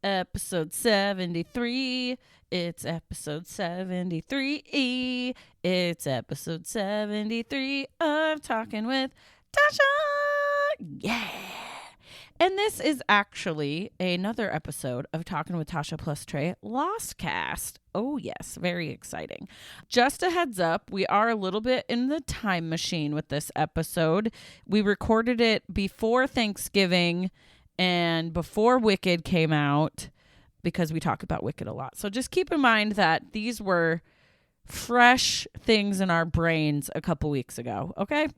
Episode 73. It's episode 73. It's episode 73 of Talking with Tasha. Yeah. And this is actually another episode of Talking with Tasha plus Trey LOSTCAST. Oh, yes. Very exciting. Just a heads up, we are a little bit in the time machine with this episode. We recorded it before Thanksgiving and before Wicked came out because we talk about Wicked a lot. So just keep in mind that these were fresh things in our brains a couple weeks ago, okay?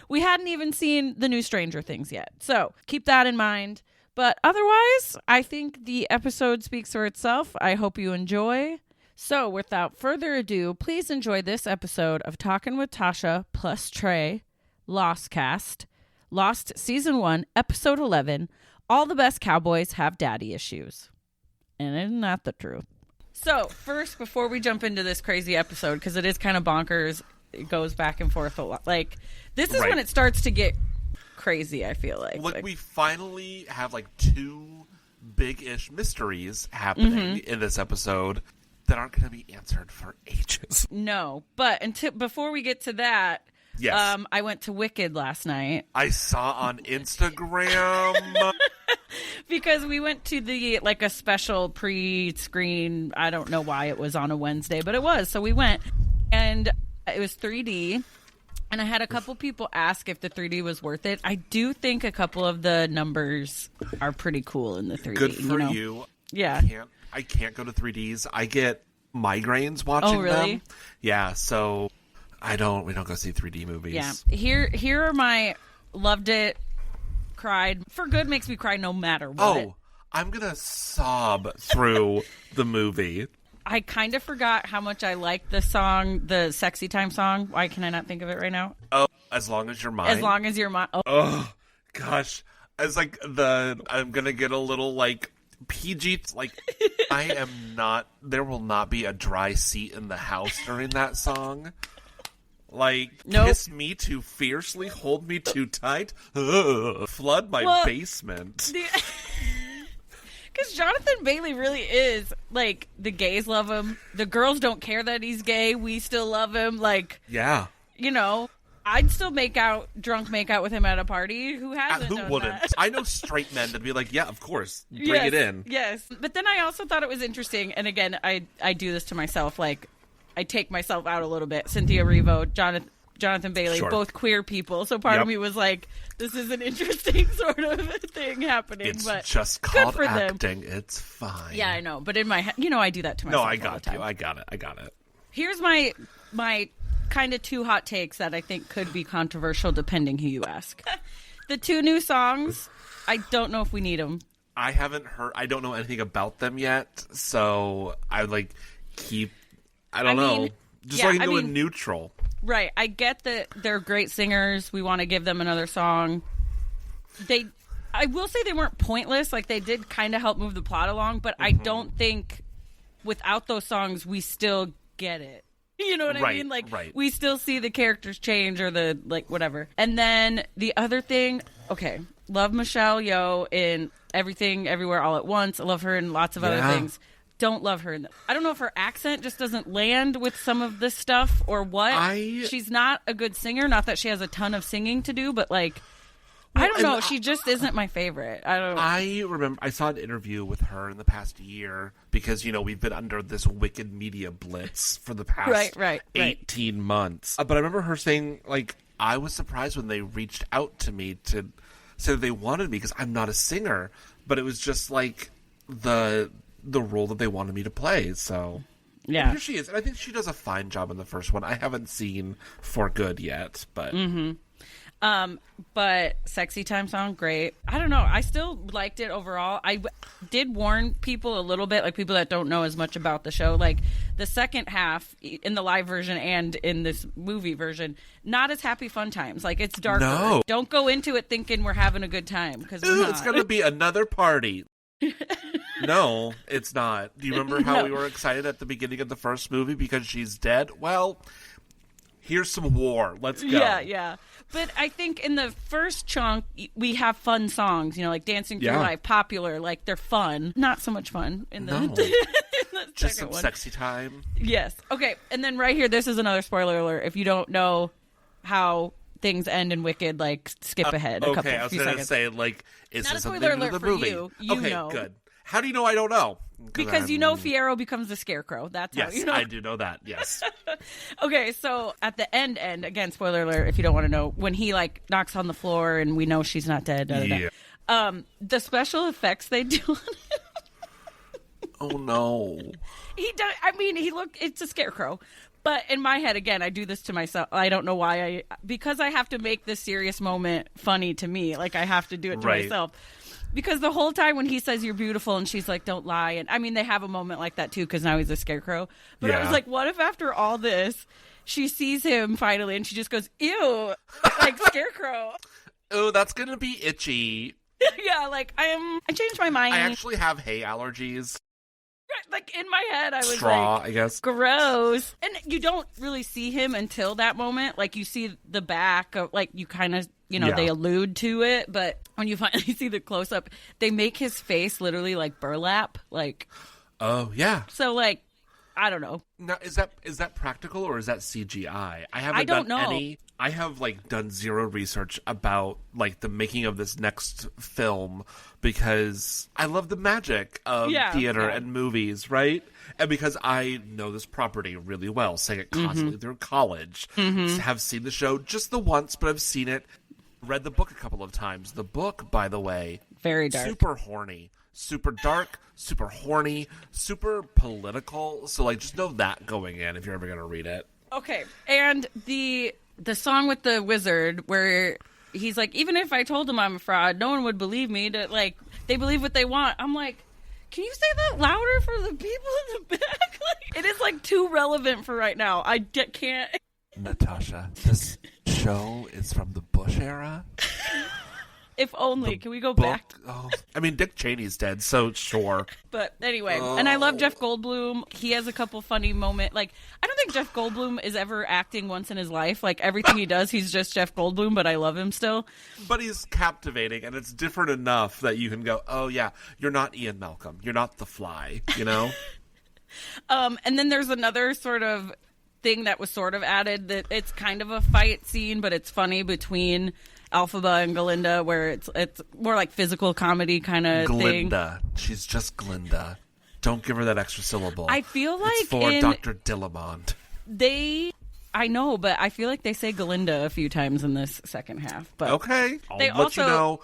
We hadn't even seen the new Stranger Things yet. So keep that in mind. But otherwise, I think the episode speaks for itself. I hope you enjoy. So without further ado, please enjoy this episode of Talking with Tasha plus Trey LOSTCAST. Lost Season 1, Episode 11, All the Best Cowboys Have Daddy Issues. And isn't that the truth? So, first, before we jump into this crazy episode, because it is kind of bonkers, it goes back and forth a lot. Like, this is when it starts to get crazy, I feel like. Like we finally have, like, two big-ish mysteries happening in this episode that aren't going to be answered for ages. No, but before we get to that... Yes. I went to Wicked last night. I saw on Instagram. Because we went to a special pre-screen. I don't know why it was on a Wednesday, but it was. So we went, and it was 3D. And I had a couple people ask if the 3D was worth it. I do think a couple of the numbers are pretty cool in the 3D. Good for you. Yeah. I can't go to 3Ds. I get migraines watching them. Yeah, so... we don't go see 3D movies. Yeah. Here are my loved it, cried. For good makes me cry no matter what. Oh, I'm going to sob through the movie. I kind of forgot how much I liked the song, the Sexy Time song. Why can I not think of it right now? Oh, As Long As You're Mine. As Long As You're Mine. Oh, gosh. It's like I'm going to get a little PG, there will not be a dry seat in the house during that song. Nope. Kiss me too fiercely, hold me too tight, flood my basement. Because Jonathan Bailey really is, the gays love him. The girls don't care that he's gay. We still love him. Yeah. I'd still drunk make out with him at a party. Who hasn't Who done wouldn't? that? I know straight men that'd be like, yeah, of course, bring it in. Yes. But then I also thought it was interesting, and again, I do this to myself, I take myself out a little bit. Cynthia Erivo, Jonathan Bailey, both queer people. So part of me was like, this is an interesting sort of thing happening. It's but just called for acting. Them. It's fine. Yeah, I know. But in my head, I do that to myself. No, I got you. I got it. Here's my kind of two hot takes that I think could be controversial depending who you ask. The two new songs, I don't know if we need them. I haven't heard. I don't know anything about them yet. So I would I don't know. Just so I can go in neutral. Right. I get that they're great singers. We want to give them another song. I will say they weren't pointless. They did kind of help move the plot along, but I don't think without those songs, we still get it. You know what I mean? Right. We still see the characters change or the, whatever. And then the other thing, okay, love Michelle Yeoh in Everything, Everywhere, All at Once. I love her in lots of other things. Don't love her. I don't know if her accent just doesn't land with some of this stuff or what. She's not a good singer. Not that she has a ton of singing to do, but I don't know. She just isn't my favorite. I remember I saw an interview with her in the past year because, we've been under this Wicked media blitz for the past 18 months. But I remember her saying, I was surprised when they reached out to me to say that they wanted me because I'm not a singer. But it was just the role that they wanted me to play, so yeah, here she is, and I think she does a fine job in the first one. I haven't seen For Good yet, but but Sexy Time song, great. I don't know, I still liked it overall. I did warn people a little bit, people that don't know as much about the show, the second half in the live version and in this movie version, not as happy fun times. It's darker. No. Don't go into it thinking we're having a good time because it's gonna be another party. No, it's not. Do you remember how we were excited at the beginning of the first movie because she's dead? Well, Here's some war. Let's go. Yeah. But I think in the first chunk, we have fun songs, like Dancing Through Life, Popular, like they're fun. Not so much fun in the, in the just some one. Sexy Time. Yes. Okay. And then right here, this is another spoiler alert. If you don't know how things end in Wicked, like skip ahead a couple. Okay, I was going to say, like, is not this a spoiler alert the for movie? you. You okay, know. Good. How do you know I don't know? Because Fiyero becomes the Scarecrow. That's how you know. I do know that. Yes. Okay, so at the end, again, spoiler alert if you don't want to know, when he like knocks on the floor and we know she's not dead. The special effects they do on him. Oh no. He does. I mean, it's a Scarecrow. But in my head, again, I do this to myself. I don't know why. Because I have to make this serious moment funny to me. Like, I have to do it to myself. Because the whole time when he says you're beautiful and she's like, don't lie. And I mean, they have a moment like that too because now he's a Scarecrow. But I was like, what if after all this, she sees him finally and she just goes, ew, like Scarecrow. Oh, that's going to be itchy. Yeah, like I changed my mind. I actually have hay allergies. Like in my head, I was Straw, like, I guess. Gross. And you don't really see him until that moment. Like you see the back of, like you kind of, they allude to it. But when you finally see the close up, they make his face literally like burlap. Like, oh yeah. So like, I don't know. Now, is that practical or is that CGI? I don't know. I have like done zero research about like the making of this next film because I love the magic of theater and movies, right? And because I know this property really well, saying it constantly through college, have seen the show just the once, but I've seen it, read the book a couple of times. The book, by the way, very dark, super horny. Super dark, super horny, super political. So, like, just know that going in if you're ever going to read it. Okay. And the song with the wizard where he's like, even if I told him I'm a fraud, no one would believe me. That like, they believe what they want. I'm like, can you say that louder for the people in the back? Like, it is, like, too relevant for right now. I can't. Natasha, this show is from the Bush era? If only. Can we go back? Oh, I mean, Dick Cheney's dead, so sure. But anyway, and I love Jeff Goldblum. He has a couple funny moments. Like, I don't think Jeff Goldblum is ever acting once in his life. Like, everything he does, he's just Jeff Goldblum, but I love him still. But he's captivating, and it's different enough that you can go, oh, yeah, you're not Ian Malcolm. You're not The Fly, you know? And then there's another sort of thing that was sort of added that it's kind of a fight scene, but it's funny between Elphaba and Galinda, where it's more like physical comedy kind of thing. Glinda. She's just Glinda. Don't give her that extra syllable. I feel like it's for Dr. Dillamond. I know, but I feel like they say Galinda a few times in this second half. But okay, I'll let you know.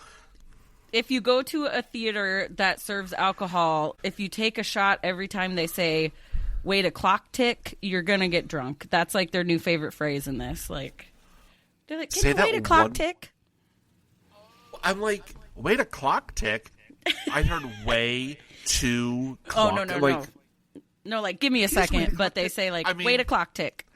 If you go to a theater that serves alcohol, if you take a shot every time they say, wait a clock tick, you're going to get drunk. That's like their new favorite phrase in this. Like, they're like, can you wait a clock tick? I'm like, wait a clock tick? I heard way too clock. Oh, no. No, like, give me a second. But they say, like, wait a clock tick.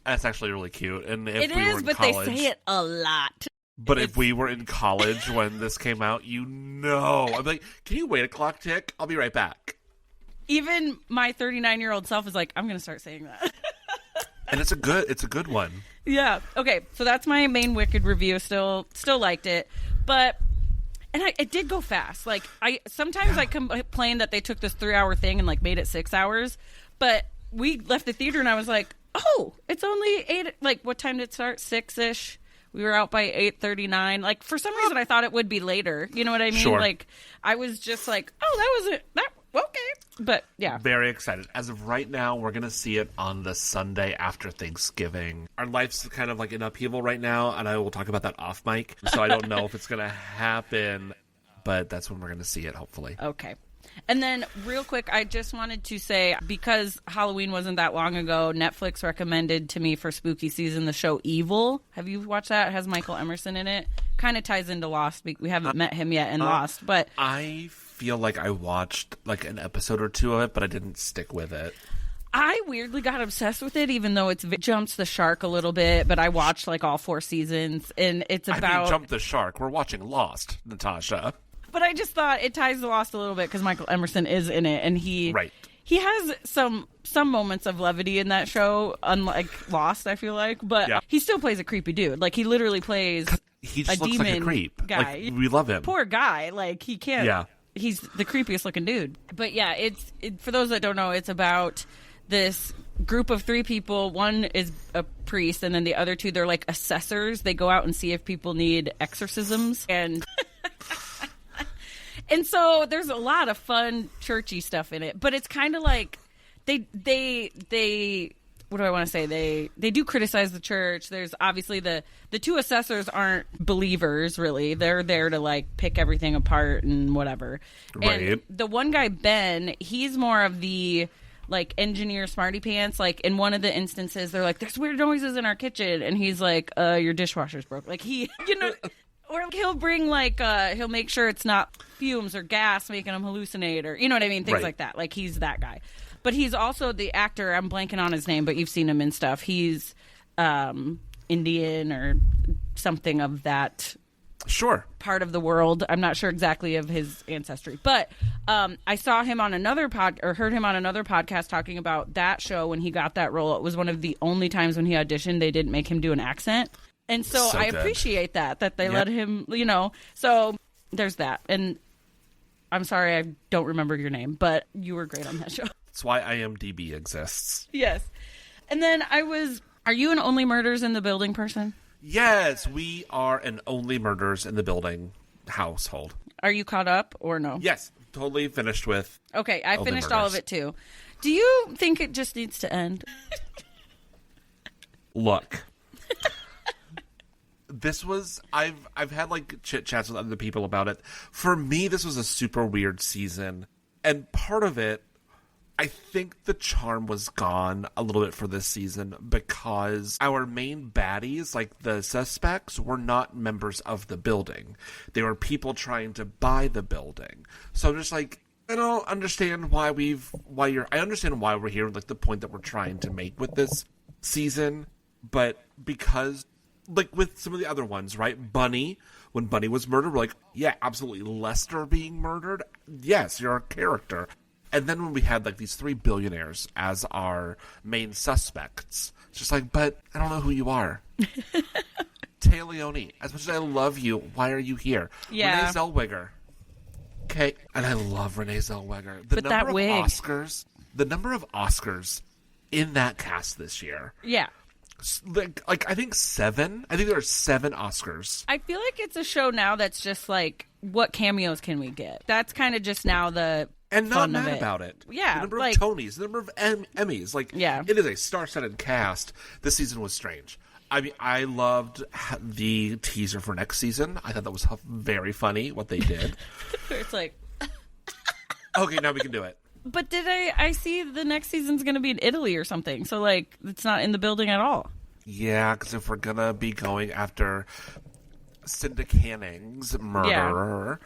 That's actually really cute. And if it we is, were in but college, they say it a lot. But if we were in college when this came out, I'm like, can you wait a clock tick? I'll be right back. Even my 39-year-old self is like, I'm going to start saying that. And it's a good one. Yeah. Okay. So that's my main Wicked review. Still liked it, but it did go fast. Like I complain that they took this 3-hour thing and like made it 6 hours, but we left the theater and I was like, oh, it's only 8. Like what time did it start? 6-ish. We were out by 8:39. Like for some reason I thought it would be later. You know what I mean? Sure. Like I was just like, oh, that was it. Okay. But yeah. Very excited. As of right now, we're going to see it on the Sunday after Thanksgiving. Our life's kind of like in upheaval right now, and I will talk about that off mic. So I don't know if it's going to happen, but that's when we're going to see it, hopefully. Okay. And then real quick, I just wanted to say, because Halloween wasn't that long ago, Netflix recommended to me for spooky season the show Evil. Have you watched that? It has Michael Emerson in it. Kind of ties into Lost. We haven't met him yet in Lost, but I feel like I watched like an episode or two of it, but I didn't stick with it. I weirdly got obsessed with it, even though it jumps the shark a little bit, but I watched like all 4 seasons, and it's about... jump the shark. We're watching Lost, Natasha. But I just thought it ties to Lost a little bit because Michael Emerson is in it, and he he has some moments of levity in that show, unlike Lost, I feel like, but he still plays a creepy dude. Like, he literally plays he just a looks demon like a creep. guy. Like, we love him. Poor guy. Like, he can't. Yeah. He's the creepiest looking dude. But yeah, for those that don't know, it's about this group of 3 people. One is a priest, and then the other 2, they're like assessors. They go out and see if people need exorcisms. And and so there's a lot of fun churchy stuff in it. But it's kind of like they what do I want to say? They do criticize the church. There's obviously the 2 assessors aren't believers, really. They're there to like pick everything apart and whatever. Right. And the one guy, Ben, he's more of the like engineer smarty pants. Like, in one of the instances, they're like, "There's weird noises in our kitchen," and he's like, "Your dishwasher's broke." Like, he, or he'll bring like he'll make sure it's not fumes or gas making him hallucinate, or you know what I mean, things like that. Like, he's that guy. But he's also the actor. I'm blanking on his name, but you've seen him in stuff. He's Indian or something of that part of the world. I'm not sure exactly of his ancestry. But I saw him on heard him on another podcast talking about that show when he got that role. It was one of the only times when he auditioned they didn't make him do an accent. And so I appreciate that they let him, So there's that. And I'm sorry I don't remember your name, but you were great on that show. That's why IMDb exists. Yes. And then are you an Only Murders in the Building person? Yes, we are an Only Murders in the Building household. Are you caught up or no? Yes, totally finished with. Okay, I finished all of it too. Do you think it just needs to end? Look. This was I've had like chit chats with other people about it. For me, this was a super weird season. And part of it, I think the charm was gone a little bit for this season because our main baddies, like the suspects, were not members of the building. They were people trying to buy the building. So I'm just like, I don't understand I understand why we're here, like the point that we're trying to make with this season, but because, like with some of the other ones, right? Bunny, when Bunny was murdered, we're like, yeah, absolutely. Lester being murdered, yes, you're a character. And then when we had like these 3 billionaires as our main suspects, it's just like, but I don't know who you are. Tay Leone, as much as I love you, why are you here? Yeah. Renee Zellweger. Okay, and I love Renee Zellweger. The number of Oscars in that cast this year. Yeah. Like I think 7. I think there are 7 Oscars. I feel like it's a show now that's just like, what cameos can we get? That's kind of just now the and not fun mad of it. about it. Yeah, the number like, of Tonys, the number of Emmys. Like, yeah, it is a star-studded cast. This season was strange. I mean, I loved the teaser for next season. I thought that was very funny what they did. It's like, okay, now we can do it. But did I see the next season's going to be in Italy or something? So, like, it's not in the building at all. Yeah, because if we're going to be going after Cinda Canning's murderer,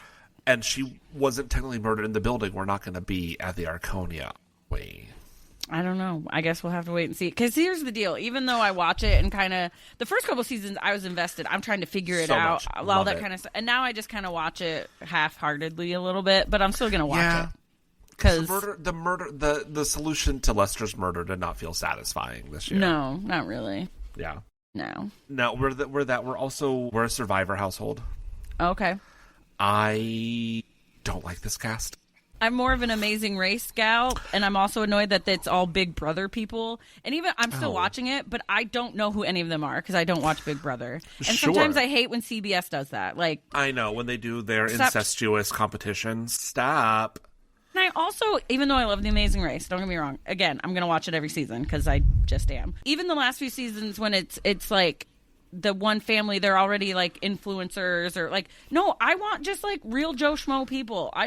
and she wasn't technically murdered in the building, we're not going to be at the Arconia. I don't know. I guess we'll have to wait and see. Because here's the deal. Even though I watch it and kind of... The first couple seasons, I was invested. I'm trying to figure it out. All that kind of stuff. And now I just kind of watch it half-heartedly a little bit. But I'm still going to watch it. Because the solution to Lester's murder did not feel satisfying this year. No, not really. Yeah. No. No, we're a Survivor household. Okay. I don't like this cast. I'm more of an Amazing Race gal, and I'm also annoyed that it's all Big Brother people. And even I'm still watching it, but I don't know who any of them are because I don't watch Big Brother. And sometimes I hate when CBS does that. Like, I know when they do their incestuous competitions. Stop. And I also, even though I love The Amazing Race, don't get me wrong. Again, I'm going to watch it every season because I just am. Even the last few seasons when it's like the one family, they're already like influencers or like, no, I want just like real Joe Schmo people. I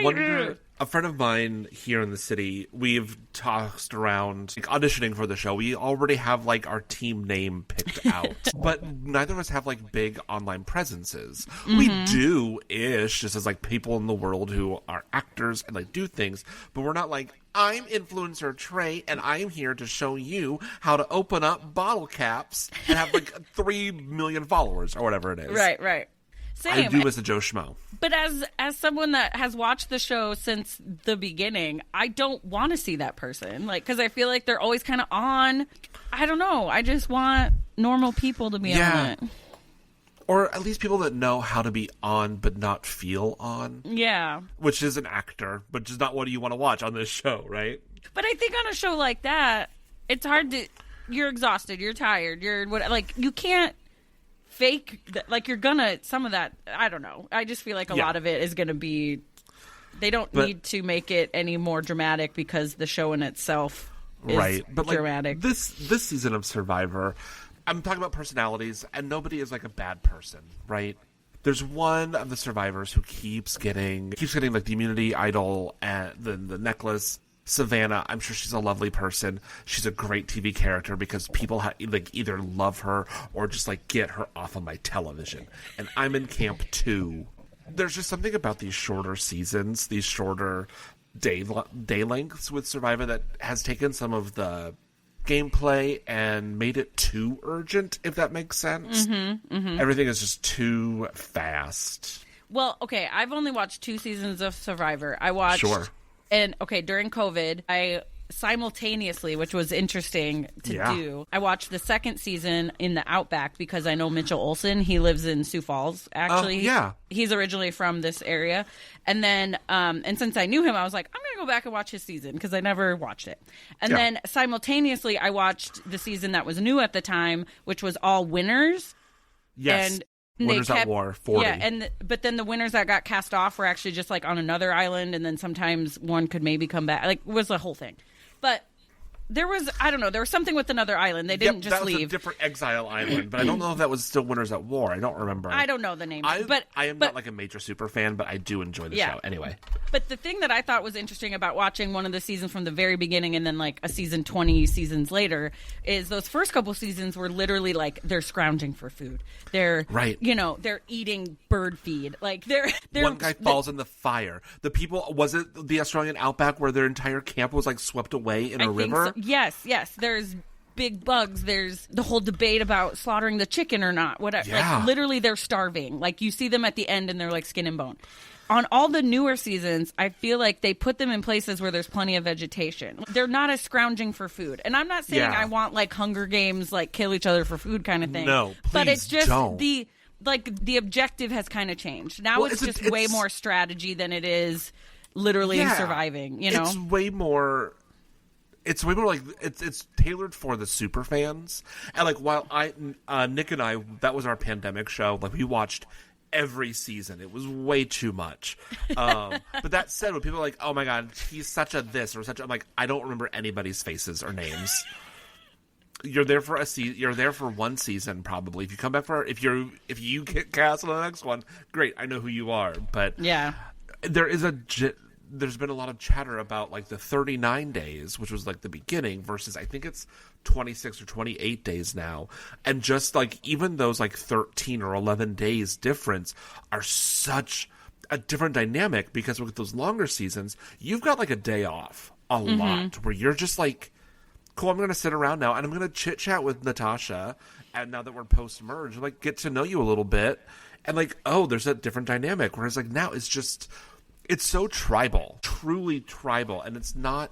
wonder, a friend of mine here in the city, we've tossed around like, auditioning for the show. We already have like our team name picked out, but neither of us have like big online presences. Mm-hmm. We do-ish, just as like people in the world who are actors and like do things, but we're not like, I'm influencer Trey, and I'm here to show you how to open up bottle caps and have like 3 million followers or whatever it is. Right. Same. I do as a Joe Schmo. But as someone that has watched the show since the beginning, I don't want to see that person. Like, because I feel like they're always kind of on. I don't know. I just want normal people to be on it. Or at least people that know how to be on but not feel on. Yeah. Which is an actor, but just not what you want to watch on this show, right? But I think on a show like that, it's hard to... You're exhausted. You're tired. You can't fake... Like, you're gonna... Some of that... I don't know. I just feel like a lot of it is gonna be... They don't need to make it any more dramatic because the show in itself is dramatic. Like, this season of Survivor... I'm talking about personalities, and nobody is like a bad person, right? There's one of the survivors who keeps getting like the immunity idol and the necklace. Savannah, I'm sure she's a lovely person. She's a great TV character because people either love her or just like get her off of my television. And I'm in camp 2. There's just something about these shorter seasons, these shorter day lengths with Survivor that has taken some of the gameplay and made it too urgent, if that makes sense. Everything is just too fast. Well, okay, I've only watched 2 seasons of Survivor. I watched and during COVID, I simultaneously, which was interesting to do, I watched the second season in the Outback because I know Mitchell Olsen. He lives in Sioux Falls, actually. He's originally from this area. And then, and since I knew him, I was like, I'm going to go back and watch his season because I never watched it. And then simultaneously, I watched the season that was new at the time, which was all winners. Yes. And Winners at War, 40. Yeah, but then the winners that got cast off were actually just like on another island, and then sometimes one could maybe come back. Like, it was a whole thing. But there was, I don't know, there was something with another island. They didn't just leave. That was a different exile island, but I don't know if that was still Winners at War. I don't remember. I don't know the name. I am not like a major super fan, but I do enjoy the show anyway. But the thing that I thought was interesting about watching one of the seasons from the very beginning and then like a season 20 seasons later is those first couple seasons were literally like they're scrounging for food. They're they're eating bird feed. Like they're one guy falls in the fire. The people, was it the Australian Outback where their entire camp was like swept away in a river? So. Yes. There's big bugs. There's the whole debate about slaughtering the chicken or not. Whatever. Yeah. Like literally they're starving. Like you see them at the end and they're like skin and bone. On all the newer seasons, I feel like they put them in places where there's plenty of vegetation. They're not as scrounging for food. And I'm not saying I want like Hunger Games, like kill each other for food kind of thing. No, please but it's just don't. the objective has kind of changed. Now it's just way more strategy than it is literally surviving, you know? It's way more like it's tailored for the super fans. And like while Nick and I, that was our pandemic show, like we watched every season. It was way too much. But that said, when people are like, oh my god, he's such a this or such a, I'm like, I don't remember anybody's faces or names. You're there for you're there for one season probably. If you come back if you get cast on the next one, great, I know who you are. But there's been a lot of chatter about like the 39 days, which was like the beginning, versus I think it's 26 or 28 days now. And just like even those like 13 or 11 days difference are such a different dynamic because with those longer seasons, you've got like a day off a lot where you're just like, cool, I'm going to sit around now and I'm going to chit chat with Natasha. And now that we're post merge, like get to know you a little bit. And like, oh, there's a different dynamic. Whereas like now it's so tribal, truly tribal, and it's not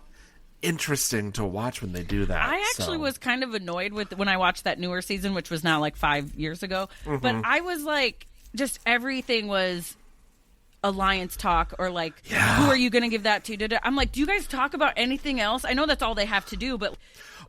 interesting to watch when they do that. I actually was kind of annoyed with when I watched that newer season, which was now like 5 years ago. But I was like, just everything was alliance talk or like, who are you going to give that to? I'm like, do you guys talk about anything else? I know that's all they have to do, but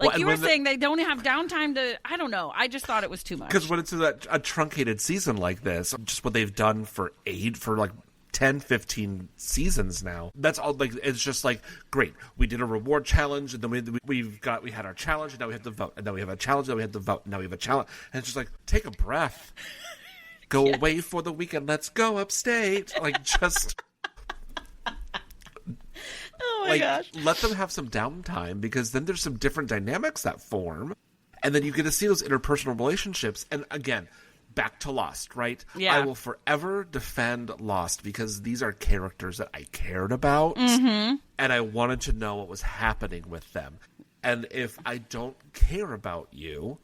like you were saying, they don't have downtime to, I don't know. I just thought it was too much. Because when it's a truncated season like this, just what they've done for like 10, 15 seasons now. That's all. Like it's just like great. We did a reward challenge, and then we had our challenge, and now we have to vote, and now we have a challenge, and now we have to vote, and now we have a challenge, and it's just like take a breath, go away for the weekend. Let's go upstate. Like just. Oh my gosh! Let them have some downtime because then there's some different dynamics that form, and then you get to see those interpersonal relationships. And again, back to Lost, right? Yeah. I will forever defend Lost because these are characters that I cared about and I wanted to know what was happening with them. And if I don't care about you,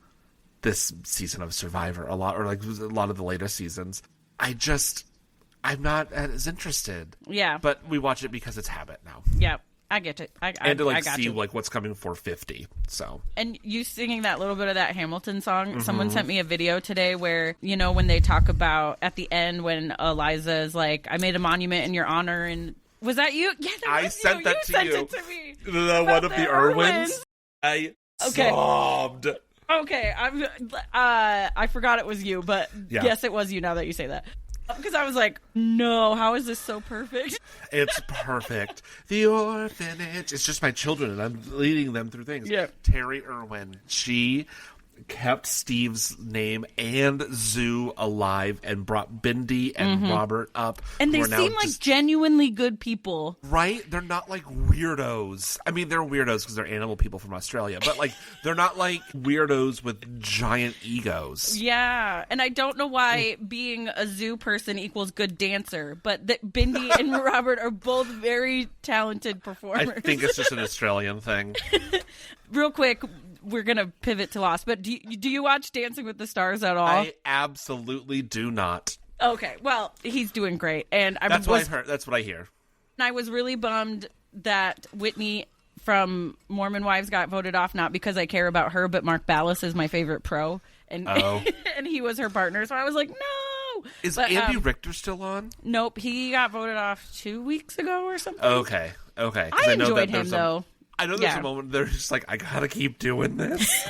this season of Survivor, a lot of the later seasons, I'm not as interested. Yeah. But we watch it because it's habit now. Yeah. I get it. And to see what's coming for 50. So. And you singing that little bit of that Hamilton song. Someone sent me a video today where, when they talk about at the end when Eliza is like, I made a monument in your honor, and was that you? Yeah, that was sent that to sent you. It to me. The one of the Irwins. I sobbed. Okay, I forgot it was you, but yes, it was you now that you say that. Because I was like, no, how is this so perfect? It's perfect. The orphanage. It's just my children, and I'm leading them through things. Yeah. Terry Irwin. She kept Steve's name and Zoo alive and brought Bindi and Robert up. And they seem like genuinely good people. Right? They're not like weirdos. I mean, they're weirdos because they're animal people from Australia, but like they're not like weirdos with giant egos. Yeah. And I don't know why being a zoo person equals good dancer, but that Bindi and Robert are both very talented performers. I think it's just an Australian thing. Real quick, we're going to pivot to Lost, but do you watch Dancing with the Stars at all? I absolutely do not. Okay, well, he's doing great. And That's what I've heard. That's what I hear. And I was really bummed that Whitney from Mormon Wives got voted off, not because I care about her, but Mark Ballas is my favorite pro. And, and he was her partner, so I was like, no! Is Andy Richter still on? Nope, he got voted off 2 weeks ago or something. Okay. I enjoyed him, though. I know there's a moment they're just like, I gotta keep doing this.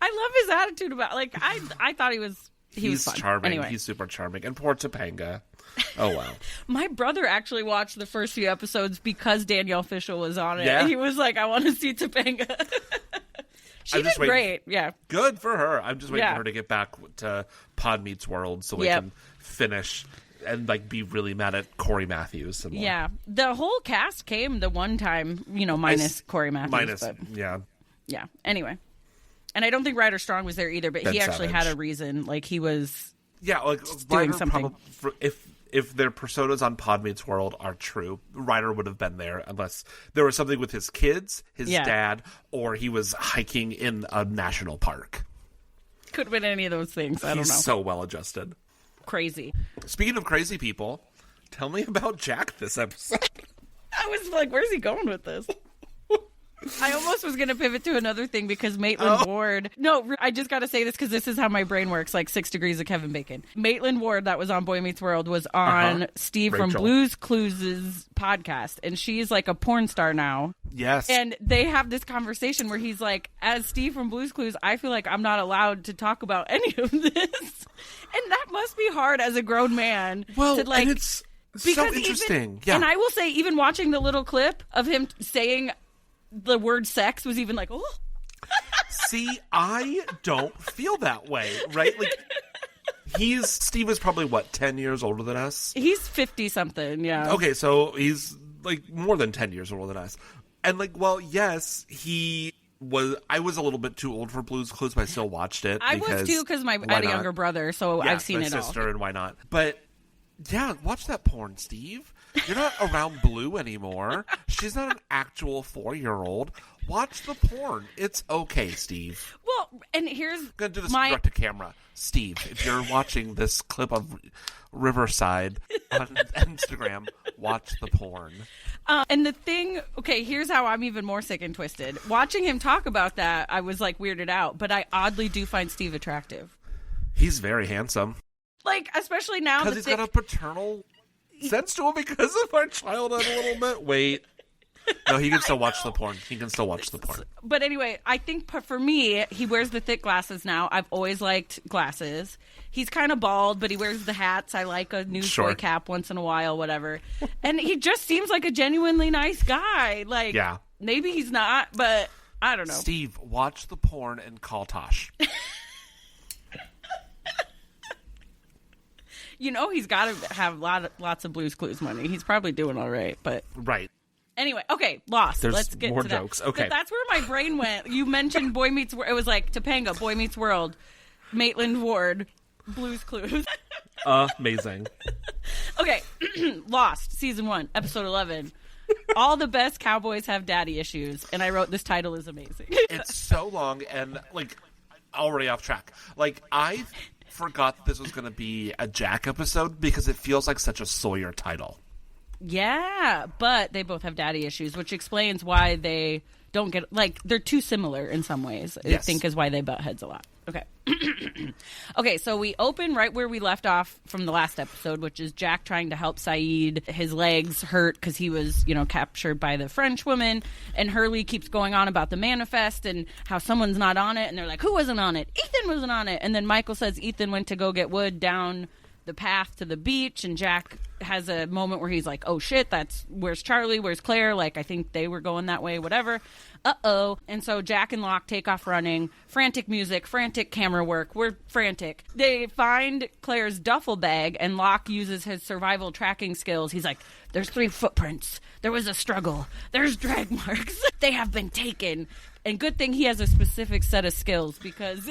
I love his attitude about I thought he was fun. Charming. Anyway. He's super charming. And poor Topanga. Oh wow. My brother actually watched the first few episodes because Danielle Fishel was on it. Yeah. He was like, I want to see Topanga. She did great. Yeah. Good for her. I'm just waiting for her to get back to Pod Meets World so we can finish and be really mad at Corey Matthews. And yeah, the whole cast came the one time, minus Corey Matthews. Yeah. Anyway, and I don't think Ryder Strong was there either, but he actually had a reason. He was doing something. If their personas on Pod Meets World are true, Ryder would have been there unless there was something with his kids, his dad, or he was hiking in a national park. Could have been any of those things. I don't know. He's so well adjusted. Crazy. Speaking of crazy people, tell me about Jack this episode. I was like, where's he going with this? I almost was going to pivot to another thing because Maitland Ward... No, I just got to say this because this is how my brain works, 6 degrees of Kevin Bacon. Maitland Ward, that was on Boy Meets World, was on Steve Rachel. from Blue's Clues' podcast, and she's like a porn star now. Yes. And they have this conversation where he's like, as Steve from Blue's Clues, I feel like I'm not allowed to talk about any of this. And that must be hard as a grown man. Well, to and it's so interesting. And I will say, even watching the little clip of him saying the word sex was even oh. See, I don't feel that way, right? Steve is probably, 10 years older than us? He's 50-something, yeah. Okay, so he's, more than 10 years older than us. And, yes, I was a little bit too old for Blue's Clues, but I still watched it. I was too, because I had a younger brother, so I've seen it all. My sister, and why not? But, yeah, watch that porn, Steve. You're not around Blue anymore. She's not an actual 4-year-old. Watch the porn. It's okay, Steve. Well, and here's... I'm going to do this direct to camera. Steve, if you're watching this clip of Riverside on Instagram, watch the porn. And the thing... Okay, here's how I'm even more sick and twisted. Watching him talk about that, I was, weirded out. But I oddly do find Steve attractive. He's very handsome. Especially now... Because he's got a paternal... sense to him because of our childhood a little bit. Wait. No, he can still watch the porn. But anyway, I think for me, he wears the thick glasses now. I've always liked glasses. He's kind of bald, but he wears the hats. I like a newsboy cap once in a while, whatever. And he just seems like a genuinely nice guy. Maybe he's not, but I don't know. Steve, watch the porn and call Tosh. He's got to have lots of Blue's Clues money. He's probably doing all right, but... Right. Anyway, okay, Lost. Let's get more to jokes. That. Okay. But that's where my brain went. You mentioned Boy Meets World. It was Topanga, Boy Meets World, Maitland Ward, Blue's Clues. Amazing. Okay, Lost, Season 1, Episode 11. All the best Cowboys Have Daddy Issues. And I wrote, this title is amazing. It's so long and, already off track. I forgot this was going to be a Jack episode because it feels like such a Sawyer title. Yeah, but they both have daddy issues, which explains why they don't get, like, they're too similar in some ways. Yes. I think is why they butt heads a lot. Okay. Okay, so we open right where we left off from the last episode, which is Jack trying to help Saeed. His legs hurt because he was, captured by the French woman. And Hurley keeps going on about the manifest and how someone's not on it. And they're like, who wasn't on it? Ethan wasn't on it. And then Michael says Ethan went to go get wood down the path to the beach. And Jack has a moment where he's like, oh shit, where's Charlie? Where's Claire? Like, I think they were going that way, whatever. Uh-oh. And so Jack and Locke take off running. Frantic music, frantic camera work. We're frantic. They find Claire's duffel bag, and Locke uses his survival tracking skills. He's like, there's 3 footprints. There was a struggle. There's drag marks. They have been taken. And good thing he has a specific set of skills because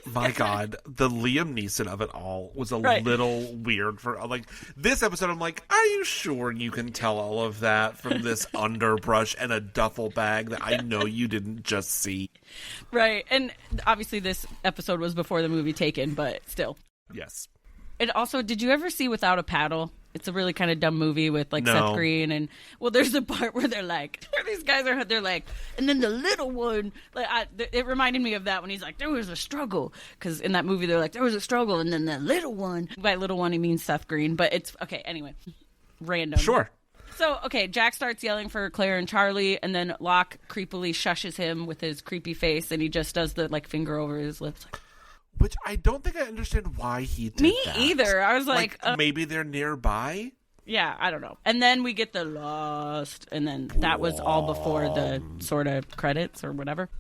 my God, the Liam Neeson of it all was a little weird for this episode. I'm like, are you sure you can tell all of that from this underbrush and a duffel bag that I know you didn't just see? Right. And obviously this episode was before the movie Taken, but still. Yes. And also, did you ever see Without a Paddle? It's a really kind of dumb movie with Seth Green, and there's a part where they're like, where these guys are, they're like, and then the little one, it reminded me of that when he's like, there was a struggle, because in that movie they're like, there was a struggle, and then the little one. By little one he means Seth Green, but it's okay. Anyway, random. Sure. So okay, Jack starts yelling for Claire and Charlie, and then Locke creepily shushes him with his creepy face, and he just does the finger over his lips. Which I don't think I understand why he did that. Me either. I was like maybe they're nearby? Yeah, I don't know. And then we get the Lost, and then that was all before the sort of credits or whatever.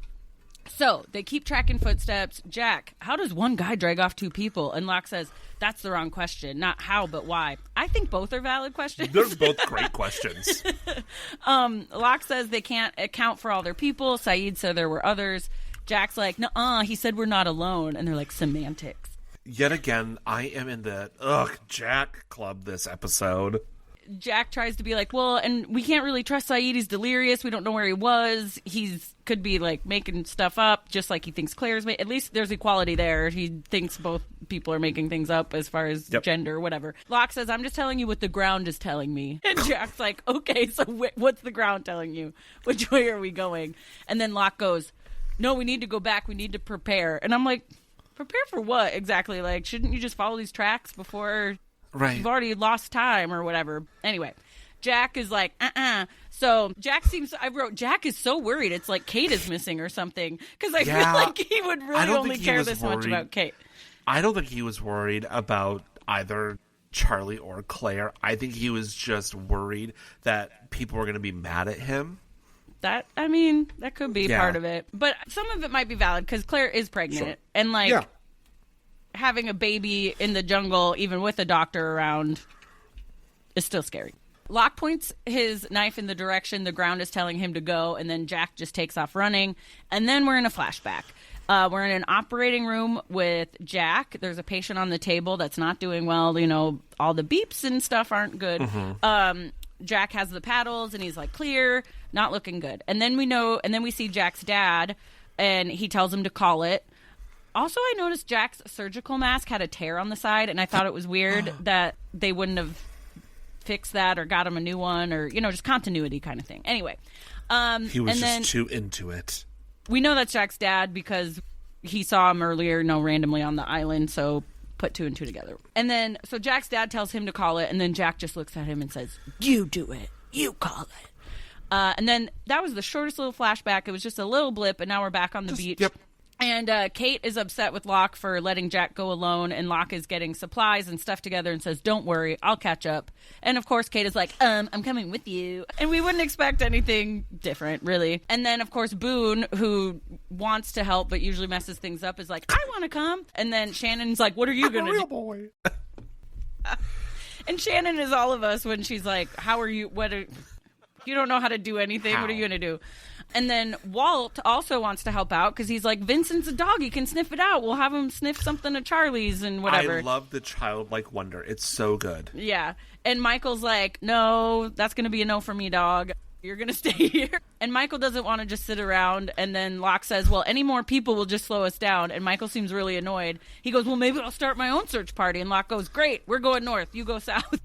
So they keep tracking footsteps. Jack, how does one guy drag off 2 people? And Locke says, that's the wrong question. Not how, but why. I think both are valid questions. They're both great questions. Locke says they can't account for all their people. Saeed said there were others. Jack's like, nuh-uh, he said we're not alone. And they're like, semantics. Yet again, I am in the, Jack club this episode. Jack tries to be like, well, and we can't really trust Saeed. He's delirious. We don't know where he was. Could be making stuff up, just like he thinks Claire's at least there's equality there. He thinks both people are making things up as far as gender, whatever. Locke says, I'm just telling you what the ground is telling me. And Jack's like, okay, so what's the ground telling you? Which way are we going? And then Locke goes, no, we need to go back. We need to prepare. And I'm like, prepare for what exactly? Shouldn't you just follow these tracks before you've already lost time or whatever? Anyway, Jack is like, So Jack Jack is so worried. It's like Kate is missing or something. Because I feel like he would really only care this much about Kate. I don't think he was worried about either Charlie or Claire. I think he was just worried that people were going to be mad at him. That could be part of it. But some of it might be valid because Claire is pregnant. Sure. And, having a baby in the jungle, even with a doctor around, is still scary. Locke points his knife in the direction the ground is telling him to go, and then Jack just takes off running. And then we're in a flashback. We're in an operating room with Jack. There's a patient on the table that's not doing well. All the beeps and stuff aren't good. Mm-hmm. Jack has the paddles, and he's like, clear, not looking good. And then we see Jack's dad, and he tells him to call it. Also, I noticed Jack's surgical mask had a tear on the side, and I thought it was weird that they wouldn't have fixed that or got him a new one or, just continuity kind of thing. Anyway. He was just too into it. We know that's Jack's dad because he saw him earlier, randomly on the island, so put 2 and 2 together. And then, so Jack's dad tells him to call it, and then Jack just looks at him and says, you do it. You call it. And then that was the shortest little flashback. It was just a little blip, and now we're back on the beach. Yep. And Kate is upset with Locke for letting Jack go alone, and Locke is getting supplies and stuff together and says, don't worry, I'll catch up. And of course, Kate is like, I'm coming with you. And we wouldn't expect anything different, really. And then, of course, Boone, who wants to help but usually messes things up, is like, I want to come. And then Shannon's like, what are you going to do? Real boy. And Shannon is all of us when she's like, how are you? You don't know how to do anything. How? What are you going to do? And then Walt also wants to help out because he's like, Vincent's a dog. He can sniff it out. We'll have him sniff something at Charlie's and whatever. I love the childlike wonder. It's so good. Yeah. And Michael's like, no, that's going to be a no for me, dog. You're going to stay here. And Michael doesn't want to just sit around. And then Locke says, well, any more people will just slow us down. And Michael seems really annoyed. He goes, well, maybe I'll start my own search party. And Locke goes, great, we're going north. You go south.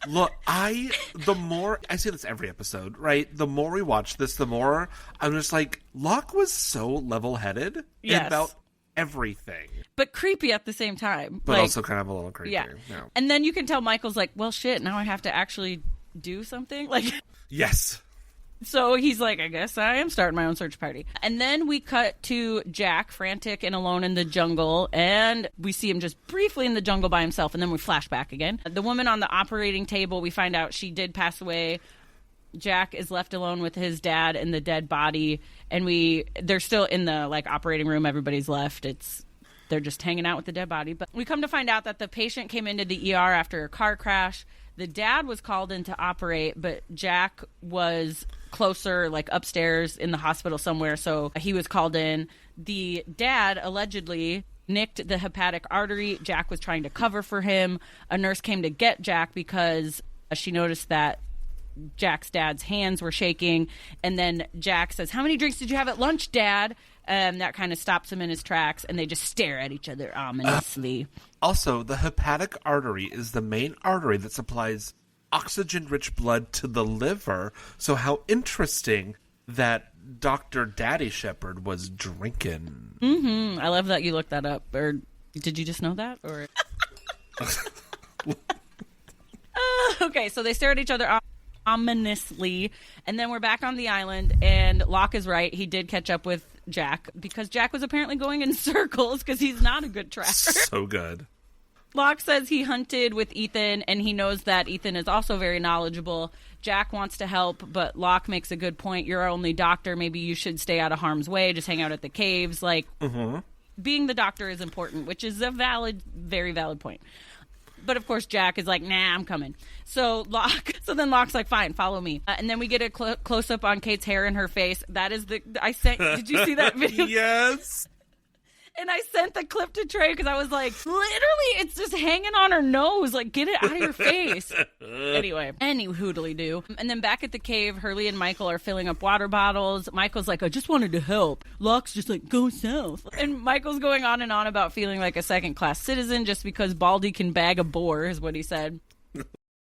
Look, the more I say this every episode, right? The more we watch this, the more I'm just like, Locke was so level-headed about everything. But creepy at the same time. But also kind of a little creepy. Yeah. And then you can tell Michael's like, well, shit, now I have to actually do something. Like, yes. So he's like, I guess I am starting my own search party. And then we cut to Jack, frantic and alone in the jungle. And we see him just briefly in the jungle by himself. And then we flash back again. The woman on the operating table, we find out she did pass away. Jack is left alone with his dad and the dead body. And they're still in the operating room. Everybody's left. They're just hanging out with the dead body. But we come to find out that the patient came into the ER after a car crash. The dad was called in to operate, but Jack was closer, upstairs in the hospital somewhere, so he was called in. The dad allegedly nicked the hepatic artery. Jack was trying to cover for him. A nurse came to get Jack because she noticed that Jack's dad's hands were shaking. And then Jack says, how many drinks did you have at lunch, Dad? That kind of stops him in his tracks, and they just stare at each other ominously. Also, the hepatic artery is the main artery that supplies oxygen-rich blood to the liver. So how interesting that Dr. Daddy Shepherd was drinking. Mm-hmm. I love that you looked that up. Or did you just know that? Or okay, so they stare at each other ominously, and then we're back on the island, and Locke is right. He did catch up with Jack because Jack was apparently going in circles because he's not a good tracker. So good. Locke says he hunted with Ethan, and he knows that Ethan is also very knowledgeable. Jack wants to help, but Locke makes a good point. You're our only doctor. Maybe you should stay out of harm's way. Just hang out at the caves. Being the doctor is important, which is a very valid point. But of course, Jack is like, nah, I'm coming. So then Locke's like, fine, follow me. And then we get a close up on Kate's hair and her face. That is did you see that video? Yes. And I sent the clip to Trey because I was like, literally, it's just hanging on her nose. Like, get it out of your face. Anyway, any hoodly do. And then back at the cave, Hurley and Michael are filling up water bottles. Michael's like, I just wanted to help. Locke's just like, go south. And Michael's going on and on about feeling like a second-class citizen just because Baldy can bag a boar, is what he said.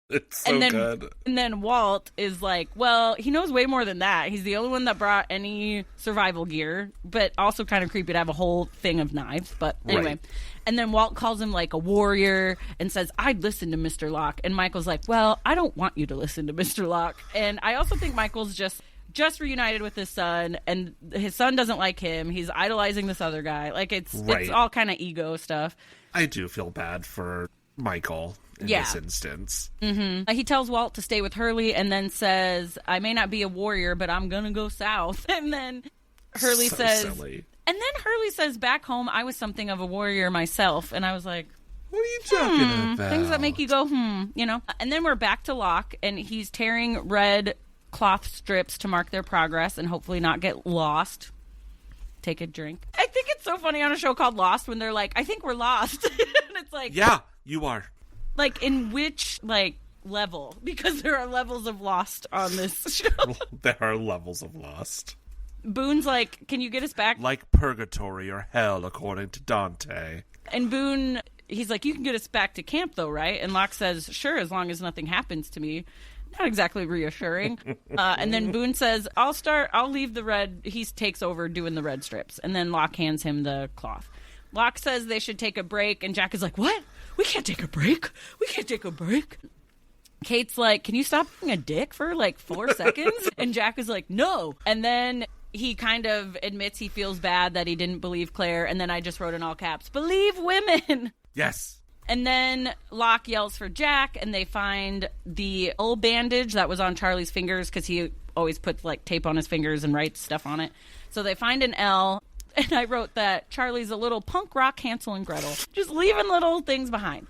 It's so good. And then Walt is like, well, he knows way more than that. He's the only one that brought any survival gear, but also kind of creepy to have a whole thing of knives. But anyway. Right. And then Walt calls him like a warrior and says, I'd listen to Mr. Locke. And Michael's like, well, I don't want you to listen to Mr. Locke. And I also think Michael's just reunited with his son, and his son doesn't like him. He's idolizing this other guy. Like, it's all kind of ego stuff. I do feel bad for Michael in this instance. Mm-hmm. He tells Walt to stay with Hurley and then says, I may not be a warrior, but I'm gonna go south. And then Hurley says, silly. And then Hurley says, back home I was something of a warrior myself. And I was like, what are you talking about? Things that make you go, you know. And then we're back to Locke, and he's tearing red cloth strips to mark their progress and hopefully not get lost. Take a drink. I think it's so funny on a show called Lost when they're like, I think we're lost. And it's like, yeah, you are. Like, in which, level? Because there are levels of Lost on this show. There are levels of Lost. Boone's like, can you get us back? Like purgatory or hell, according to Dante. And Boone, he's like, you can get us back to camp, though, right? And Locke says, sure, as long as nothing happens to me. Not exactly reassuring. And then Boone says, I'll leave the red. He takes over doing the red strips. And then Locke hands him the cloth. Locke says they should take a break. And Jack is like, what? We can't take a break. We can't take a break. Kate's like, can you stop being a dick for 4 seconds? And Jack is like, no. And then he kind of admits he feels bad that he didn't believe Claire. And then I just wrote in all caps, believe women. Yes. And then Locke yells for Jack, and they find the old bandage that was on Charlie's fingers because he always puts tape on his fingers and writes stuff on it. So they find an L, and I wrote that Charlie's a little punk rock Hansel and Gretel, just leaving little things behind.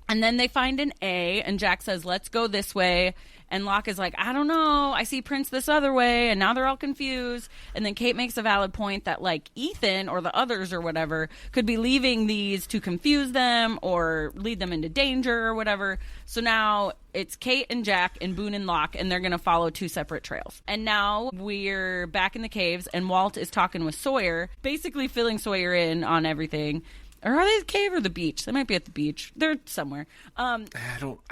And then they find an A, and Jack says, let's go this way. And Locke is like, I don't know. I see prints this other way. And now they're all confused. And then Kate makes a valid point that, like, Ethan or the others or whatever could be leaving these to confuse them or lead them into danger or whatever. So now it's Kate and Jack and Boone and Locke, and they're going to follow 2 separate trails. And now we're back in the caves, and Walt is talking with Sawyer, basically filling Sawyer in on everything. Or are they at the cave or the beach? They might be at the beach. They're somewhere. I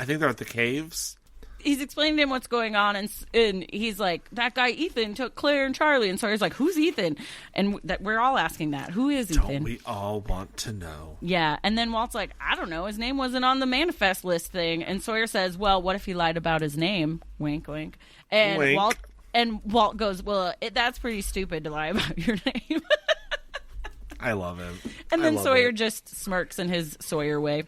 think they're at the caves. He's explaining to him what's going on, and he's like, that guy Ethan took Claire and Charlie. And Sawyer's like, who's Ethan? And we're all asking that. Who is Ethan? Don't we all want to know? Yeah. And then Walt's like, I don't know. His name wasn't on the manifest list thing. And Sawyer says, well, what if he lied about his name? Wink, wink. And wink. Walt goes, well, that's pretty stupid to lie about your name. I love him. And then Sawyer just smirks in his Sawyer way.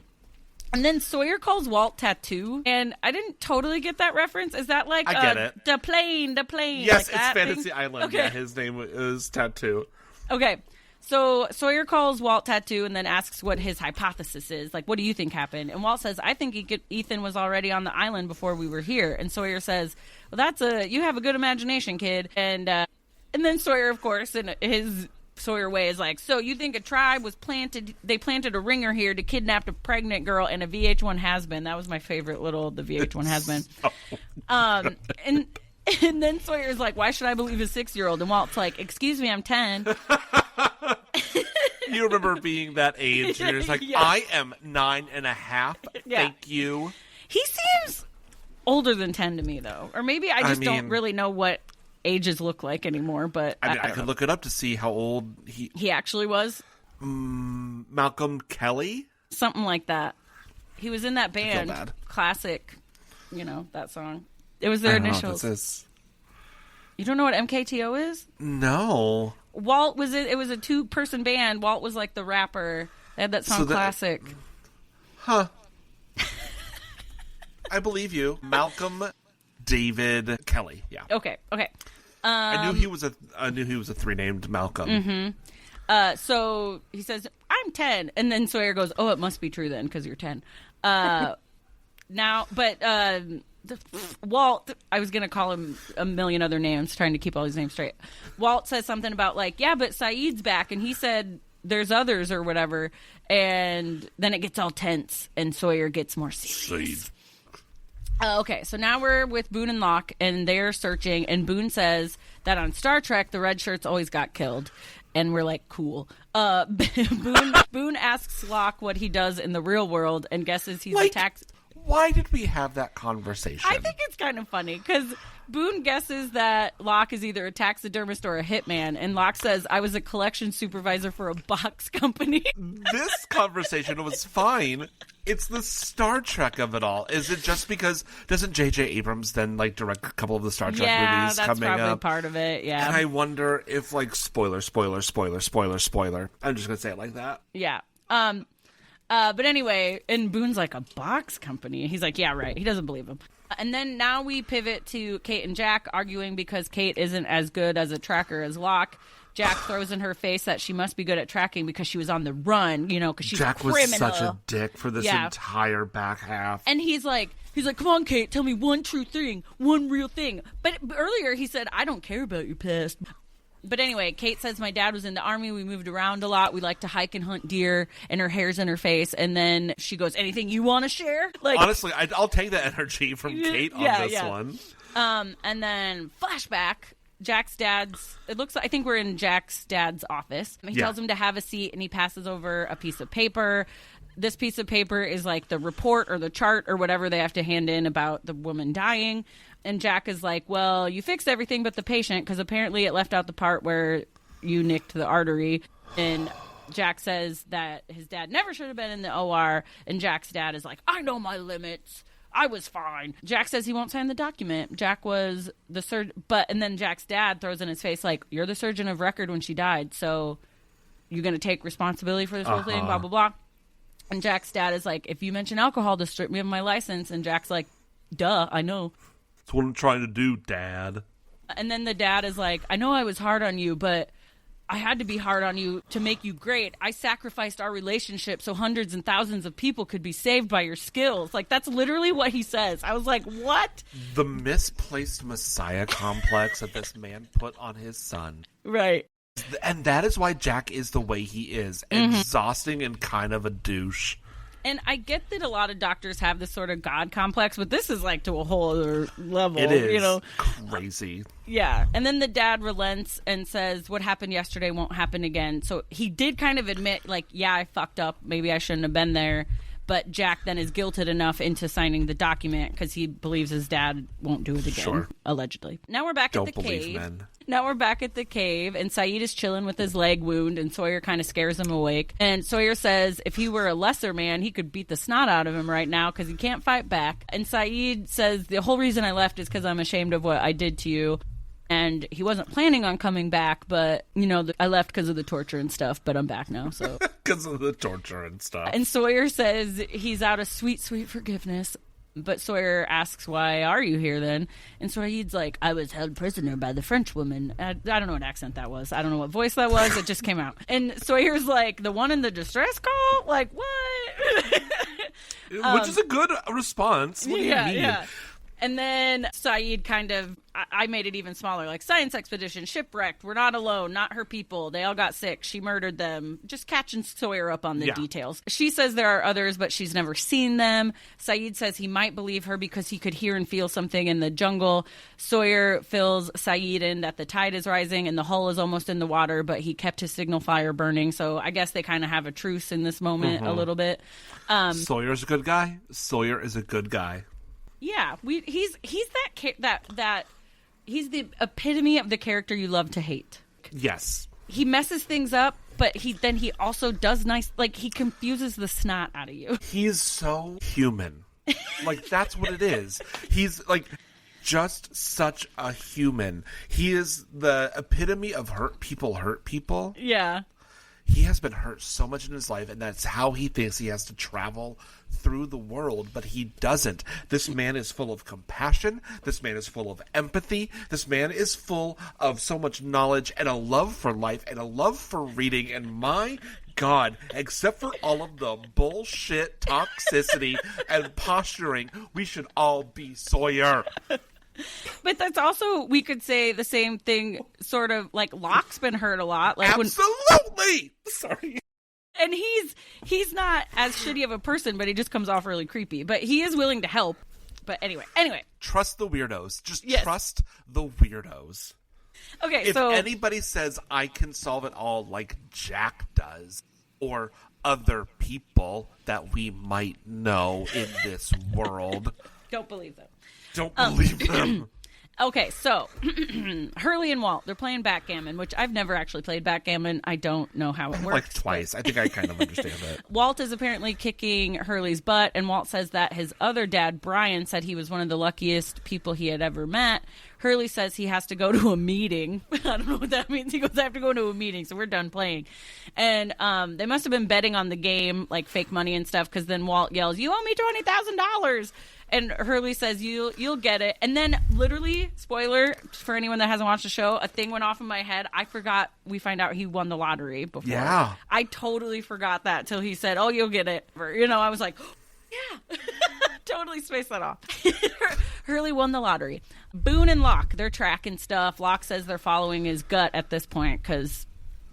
And then Sawyer calls Walt Tattoo, and I didn't totally get that reference. Is that like, I get it. The plane? Yes, like it's Fantasy thing? Island. Okay. Yeah, his name is Tattoo. Okay, so Sawyer calls Walt Tattoo and then asks what his hypothesis is. Like, what do you think happened? And Walt says, I think Ethan was already on the island before we were here. And Sawyer says, well, you have a good imagination, kid. And then Sawyer, of course, in his Sawyer way is like, so you think a tribe was planted a ringer here to kidnap a pregnant girl and a VH1 has-been. That was my favorite the VH1 has-been. And then Sawyer's like, why should I believe a 6-year-old? And Walt's like, excuse me, I'm 10. You remember being that age and you're just like, yes. I am 9.5. Yeah. Thank you. He seems older than 10 to me, though. Or maybe I don't really know what ages look like anymore, but I could look it up to see how old he actually was. Malcolm Kelly, something like that. He was in that band, classic. That song. It was their initials. You don't know what MKTO is? No. Walt was it. It was a 2-person band. Walt was like the rapper. They had that song, Classic. Huh. I believe you, Malcolm David Kelly. Yeah. Okay. I knew he was a 3 named Malcolm. Mm-hmm. So he says, I'm 10. And then Sawyer goes, oh, it must be true then, because you're 10. Walt, I was going to call him a million other names, trying to keep all these names straight. Walt says something about like, yeah, but Saeed's back. And he said, there's others or whatever. And then it gets all tense and Sawyer gets more serious. Saeed. Okay, so now we're with Boone and Locke, and they're searching, and Boone says that on Star Trek, the red shirts always got killed. And we're like, cool. Boone asks Locke what he does in the real world and guesses he's a tax... Why did we have that conversation? I think it's kind of funny, because Boone guesses that Locke is either a taxidermist or a hitman, and Locke says, I was a collection supervisor for a box company. This conversation was fine. It's the Star Trek of it all. Is it just because doesn't J.J. Abrams then direct a couple of the Star Trek movies coming up? Yeah, that's probably part of it, yeah. And I wonder if spoiler. I'm just going to say it like that. Yeah. But anyway, and Boone's like, a box company? He's like, yeah, right. He doesn't believe him. And then now we pivot to Kate and Jack arguing because Kate isn't as good as a tracker as Locke. Jack throws in her face that she must be good at tracking because she was on the run, because she's Jack a criminal. was such a dick for this entire back half. And he's like, come on, Kate, tell me one true thing, one real thing. But earlier he said, I don't care about your past. But anyway, Kate says, my dad was in the army. We moved around a lot. We like to hike and hunt deer, and her hair's in her face. And then she goes, anything you want to share? Honestly, I'll take the energy from Kate on this one. And then flashback. Jack's dad's, I think we're in Jack's dad's office. He tells him to have a seat, and he passes over a piece of paper. This piece of paper is like the report or the chart or whatever they have to hand in about the woman dying. And Jack is like, well, you fixed everything but the patient, because apparently it left out the part where you nicked the artery. And Jack says that his dad never should have been in the OR. And Jack's dad is like, I know my limits. I was fine. Jack says he won't sign the document. Jack was the surgeon. And then Jack's dad throws in his face like, you're the surgeon of record when she died. So you're going to take responsibility for this whole thing, blah, blah, blah. And Jack's dad is like, if you mention alcohol, to strip me of my license. And Jack's like, duh, I know. That's what I'm trying to do, Dad. And then the dad is like, I know I was hard on you, but I had to be hard on you to make you great. I sacrificed our relationship so hundreds and thousands of people could be saved by your skills. Like, that's literally what he says. I was like, what? The misplaced messiah complex that this man put on his son. Right. And that is why Jack is the way he is. Exhausting and kind of a douche. And I get that a lot of doctors have this sort of God complex, but this is like to a whole other level. It is, you know? Crazy. Yeah. And then the dad relents and says, what happened yesterday won't happen again. So he did kind of admit, like, yeah, I fucked up. Maybe I shouldn't have been there. But Jack then is guilted enough into signing the document because he believes his dad won't do it again, allegedly. Now we're back at the cave. Men. Now we're back at the cave, and Saeed is chilling with his leg wound, and Sawyer kind of scares him awake. And Sawyer says if he were a lesser man, he could beat the snot out of him right now because he can't fight back. And Saeed says the whole reason I left is because I'm ashamed of what I did to you. And he wasn't planning on coming back, but, you know, I left because of the torture and stuff, but I'm back now, so. Because of the torture and stuff. And Sawyer says he's out of sweet, sweet forgiveness. But Sawyer asks, why are you here then? And Saeed's like, I was held prisoner by the French woman. I don't know what accent that was. I don't know what voice that was. It just came out. And Sawyer's like, the one in the distress call? Like, what? Which is a good response. What do you mean? Yeah. And then Saeed kind of, I made it even smaller, like science expedition, shipwrecked, we're not alone, not her people, they all got sick, she murdered them, just catching Sawyer up on the details. She says there are others, but she's never seen them. Saeed says he might believe her because he could hear and feel something in the jungle. Sawyer fills Saeed in that the tide is rising and the hull is almost in the water, but he kept his signal fire burning, so I guess they kind of have a truce in this moment a little bit. Sawyer's a good guy. Sawyer is a good guy. Yeah, he's that he's the epitome of the character you love to hate. Yes. He messes things up, but he also does nice, like he confuses the snot out of you. He's so human. Like, that's what it is. He's like just such a human. He is the epitome of hurt people. Yeah. He has been hurt so much in his life, and that's how he thinks he has to travel through the world, but he doesn't. This man is full of compassion. This man is full of empathy. This man is full of so much knowledge and a love for life and a love for reading. And my God, except for all of the bullshit toxicity and posturing, we should all be Sawyer. But that's also, we could say the same thing, sort of, like Locke's been hurt a lot. Like Absolutely! Sorry. And he's not as shitty of a person, but he just comes off really creepy. But he is willing to help. But anyway. Trust the weirdos. Just trust the weirdos. Okay, if anybody says, I can solve it all like Jack does, or other people that we might know in this world. Don't believe them. Don't believe them. Okay, so Hurley and Walt, they're playing backgammon, which I've never actually played backgammon. I don't know how it works. Like twice. I think I kind of understand it. Walt is apparently kicking Hurley's butt, and Walt says that his other dad, Brian, said he was one of the luckiest people he had ever met. Hurley says he has to go to a meeting. I don't know what that means. He goes, I have to go to a meeting, so we're done playing. And they must have been betting on the game, like fake money and stuff, because then Walt yells, you owe me $20,000. And Hurley says, you'll get it. And then, literally, spoiler for anyone that hasn't watched the show, a thing went off in my head. I forgot we find out he won the lottery before. Yeah. I totally forgot that till he said, oh, you'll get it. You know, I was like, yeah. Totally spaced that off. Hurley won the lottery. Boone and Locke, they're tracking stuff. Locke says they're following his gut at this point because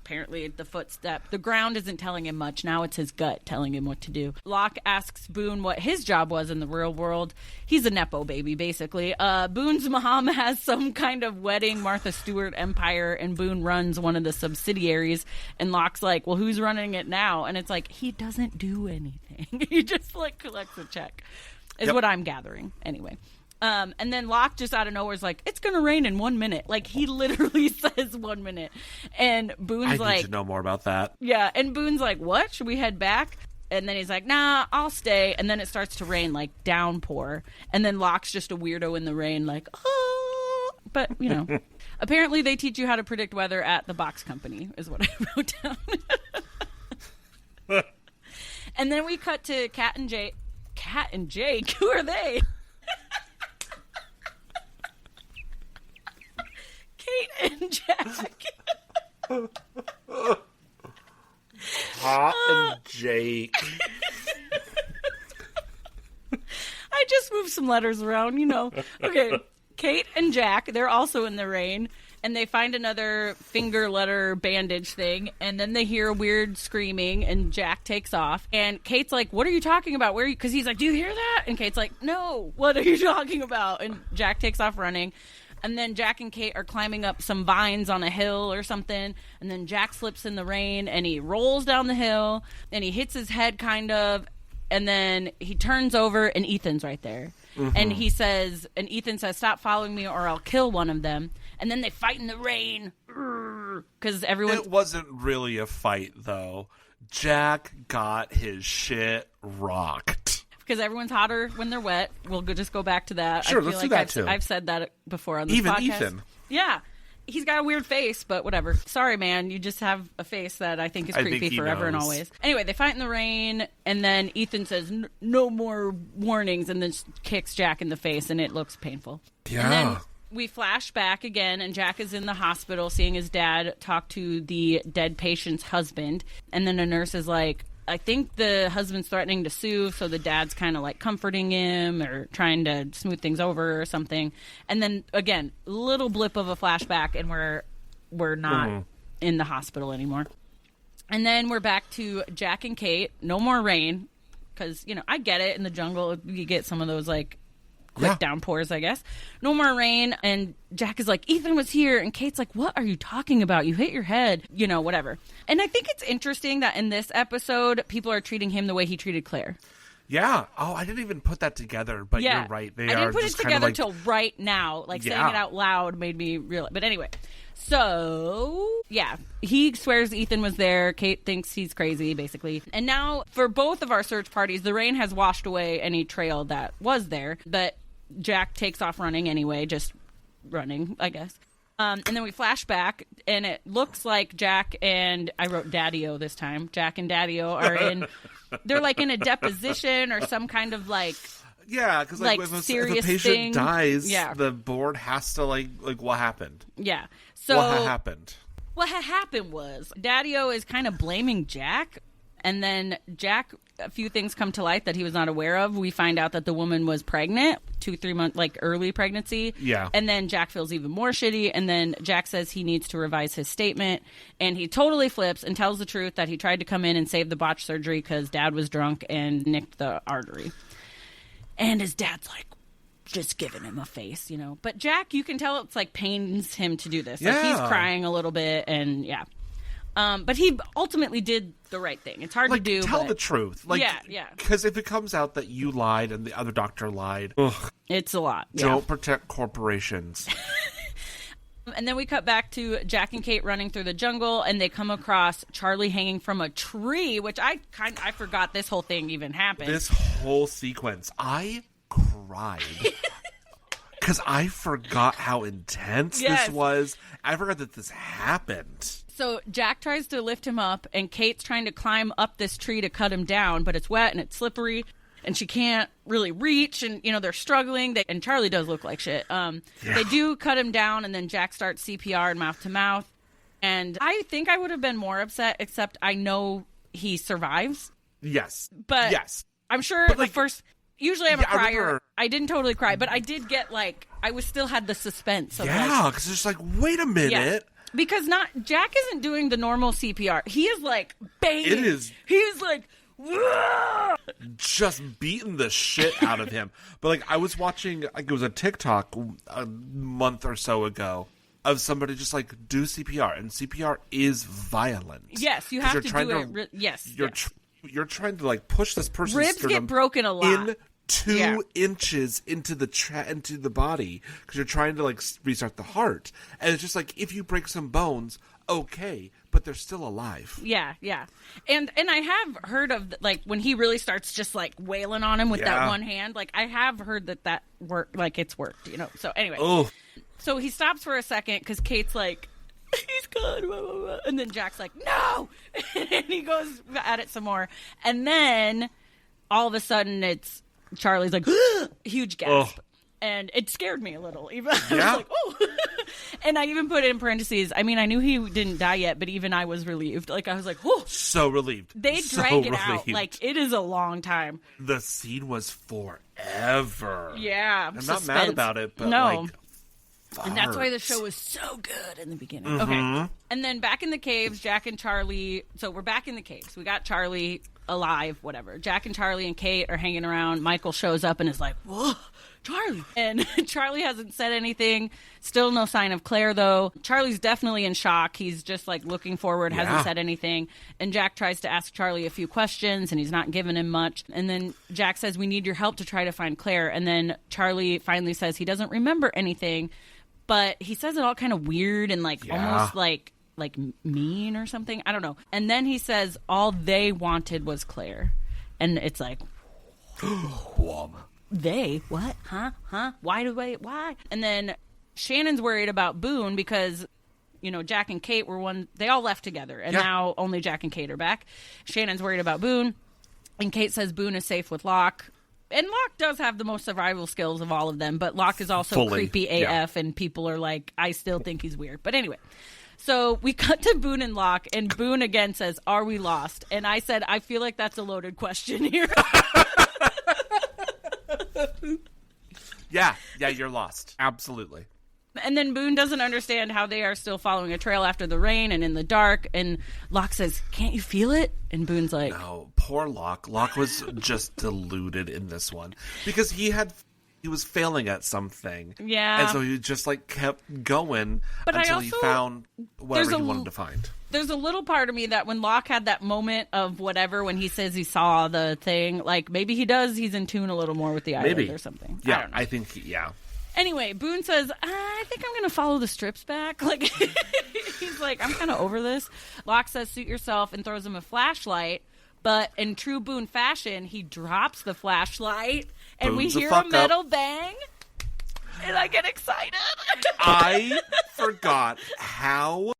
apparently the ground isn't telling him much. Now it's his gut telling him what to do. Locke asks Boone what his job was in the real world. He's a Nepo baby, basically. Boone's mom has some kind of wedding Martha Stewart empire, and Boone runs one of the subsidiaries. And Locke's like, well, who's running it now? And it's like, he doesn't do anything. He just, like, collects a check, is what I'm gathering. Anyway. And then Locke just out of nowhere is like, it's going to rain in 1 minute. Like, he literally says 1 minute. And Boone's like... I need to know more about that. Yeah, and Boone's like, what? Should we head back? And then he's like, nah, I'll stay. And then it starts to rain, like, downpour. And then Locke's just a weirdo in the rain, like, oh. But, you know, apparently they teach you how to predict weather at the box company, is what I wrote down. And then we cut to Kat and Jake. Kat and Jake? Who are they? Kate and Jack. some letters around, you know. Okay, Kate and Jack, they're also in the rain, and they find another finger letter bandage thing, and then they hear weird screaming, and Jack takes off. And Kate's like, what are you talking about? Where are you? Because he's like, do you hear that? And Kate's like, no, what are you talking about? And Jack takes off running. And then Jack and Kate are climbing up some vines on a hill or something. And then Jack slips in the rain, and he rolls down the hill, and he hits his head kind of. And then he turns over, and Ethan's right there. Mm-hmm. And Ethan says, stop following me or I'll kill one of them. And then they fight in the rain. Because everyone... It wasn't really a fight, though. Jack got his shit rocked. Because everyone's hotter when they're wet. We'll just go back to that. Sure, let's do that, too. I've said that before on this podcast. Even Ethan. Yeah. He's got a weird face, but whatever. Sorry, man. You just have a face that I think is creepy forever and always. Anyway, they fight in the rain, and then Ethan says, no more warnings, and then kicks Jack in the face, and it looks painful. Yeah. And then we flash back again, and Jack is in the hospital seeing his dad talk to the dead patient's husband. And then a nurse is like, I think the husband's threatening to sue, so the dad's kind of like comforting him or trying to smooth things over or something. And then, again, little blip of a flashback, and we're not in the hospital anymore. And then we're back to Jack and Kate. No more rain, because, you know, I get it. In the jungle, you get some of those, like, quick downpours, I guess. No more rain, and Jack is like, Ethan was here, and Kate's like, what are you talking about? You hit your head, you know, whatever. And I think it's interesting that in this episode, people are treating him the way he treated Claire. Yeah. Oh, I didn't even put that together, but you're right. I didn't put it together till right now. Like, saying it out loud made me realize. But anyway, so, yeah, he swears Ethan was there. Kate thinks he's crazy, basically. And now, for both of our search parties, the rain has washed away any trail that was there, but Jack takes off running anyway, just running, I guess. And then we flash back, and it looks like Jack and, I wrote Daddy-O this time, Jack and Daddy-O are in, they're like in a deposition or some kind of like, yeah, because like if a patient dies, the board has to like what happened? Yeah. So what happened? What had happened was Daddy-O is kind of blaming Jack, and then Jack, a few things come to light that he was not aware of. We find out that the woman was pregnant, 2-3 months, like early pregnancy. Yeah. And then Jack feels even more shitty. And then Jack says he needs to revise his statement. And he totally flips and tells the truth that he tried to come in and save the botched surgery because Dad was drunk and nicked the artery. And his dad's like, just giving him a face, you know. But Jack, you can tell it's like pains him to do this. Like he's crying a little bit, and yeah. But he ultimately did the right thing. It's hard to do. Tell the truth. Like, yeah. Because if it comes out that you lied and the other doctor lied, it's a lot. Don't protect corporations. And then we cut back to Jack and Kate running through the jungle, and they come across Charlie hanging from a tree, which I forgot this whole thing even happened. This whole sequence, I cried. Because I forgot how intense this was. I forgot that this happened. So Jack tries to lift him up, and Kate's trying to climb up this tree to cut him down, but it's wet and it's slippery, and she can't really reach, and, you know, they're struggling. And Charlie does look like shit. They do cut him down, and then Jack starts CPR and mouth-to-mouth. And I think I would have been more upset, except I know he survives. Yes. But yes. I'm sure the first... Usually I'm a crier. I didn't totally cry, but I did get, like... I still had the suspense of, because it's like, wait a minute. Yeah. Because Jack isn't doing the normal CPR. He is like banging. It is. He's like, whoa! Just beating the shit out of him. But like I was watching, like it was a TikTok a month or so ago of somebody just like do CPR, and CPR is violent. Yes, you have to do it. Yes, you're trying to like push this person's ribs get broken a lot. In 2 inches into the body because you're trying to like restart the heart, and it's just like if you break some bones, okay, but they're still alive. Yeah, and I have heard of like when he really starts just like wailing on him with that one hand. Like I have heard that worked, like it's worked, you know. So anyway, so he stops for a second because Kate's like, he's gone, blah, blah, blah. And then Jack's like, no, and he goes at it some more, and then all of a sudden it's. Charlie's like, huge gasp. And it scared me a little. Even I was like, oh. And I even put it in parentheses. I mean, I knew he didn't die yet, but even I was relieved. Like, I was like, oh. So relieved. They drag it out. Like, it is a long time. The scene was forever. ever. Yeah. I'm not mad about it, but no. Farts. And that's why the show was so good in the beginning. Okay. And then back in the caves, Jack and Charlie. So we're back in the caves. We got Charlie alive, whatever. Jack and Charlie and Kate are hanging around. Michael shows up and is like, whoa, Charlie. And Charlie hasn't said anything. Still no sign of Claire, though. Charlie's definitely in shock. He's just like looking forward, hasn't said anything. And Jack tries to ask Charlie a few questions, and he's not giving him much. And then Jack says, we need your help to try to find Claire. And then Charlie finally says he doesn't remember anything. But he says it all kind of weird and almost like mean or something. I don't know. And then he says all they wanted was Claire. And it's like, they? What? Huh? Why? And then Shannon's worried about Boone because, Jack and Kate they all left together. And now only Jack and Kate are back. Shannon's worried about Boone. And Kate says Boone is safe with Locke. And Locke does have the most survival skills of all of them, but Locke is also creepy AF, and people are like, I still think he's weird. But anyway, so we cut to Boone and Locke, and Boone again says, are we lost? And I said, I feel like that's a loaded question here. Yeah, you're lost. Absolutely. And then Boone doesn't understand how they are still following a trail after the rain and in the dark. And Locke says, can't you feel it? And Boone's like... No, poor Locke. Locke was just deluded in this one. Because he was failing at something. Yeah. And so he just kept going until he found whatever he wanted to find. There's a little part of me that when Locke had that moment of whatever, when he says he saw the thing, maybe he's in tune a little more with the island or something. Yeah, I don't know. I think, Anyway, Boone says, I think I'm going to follow the strips back. He's like, I'm kind of over this. Locke says, suit yourself, and throws him a flashlight. But in true Boone fashion, he drops the flashlight, and we hear a metal bang, and I get excited. I forgot how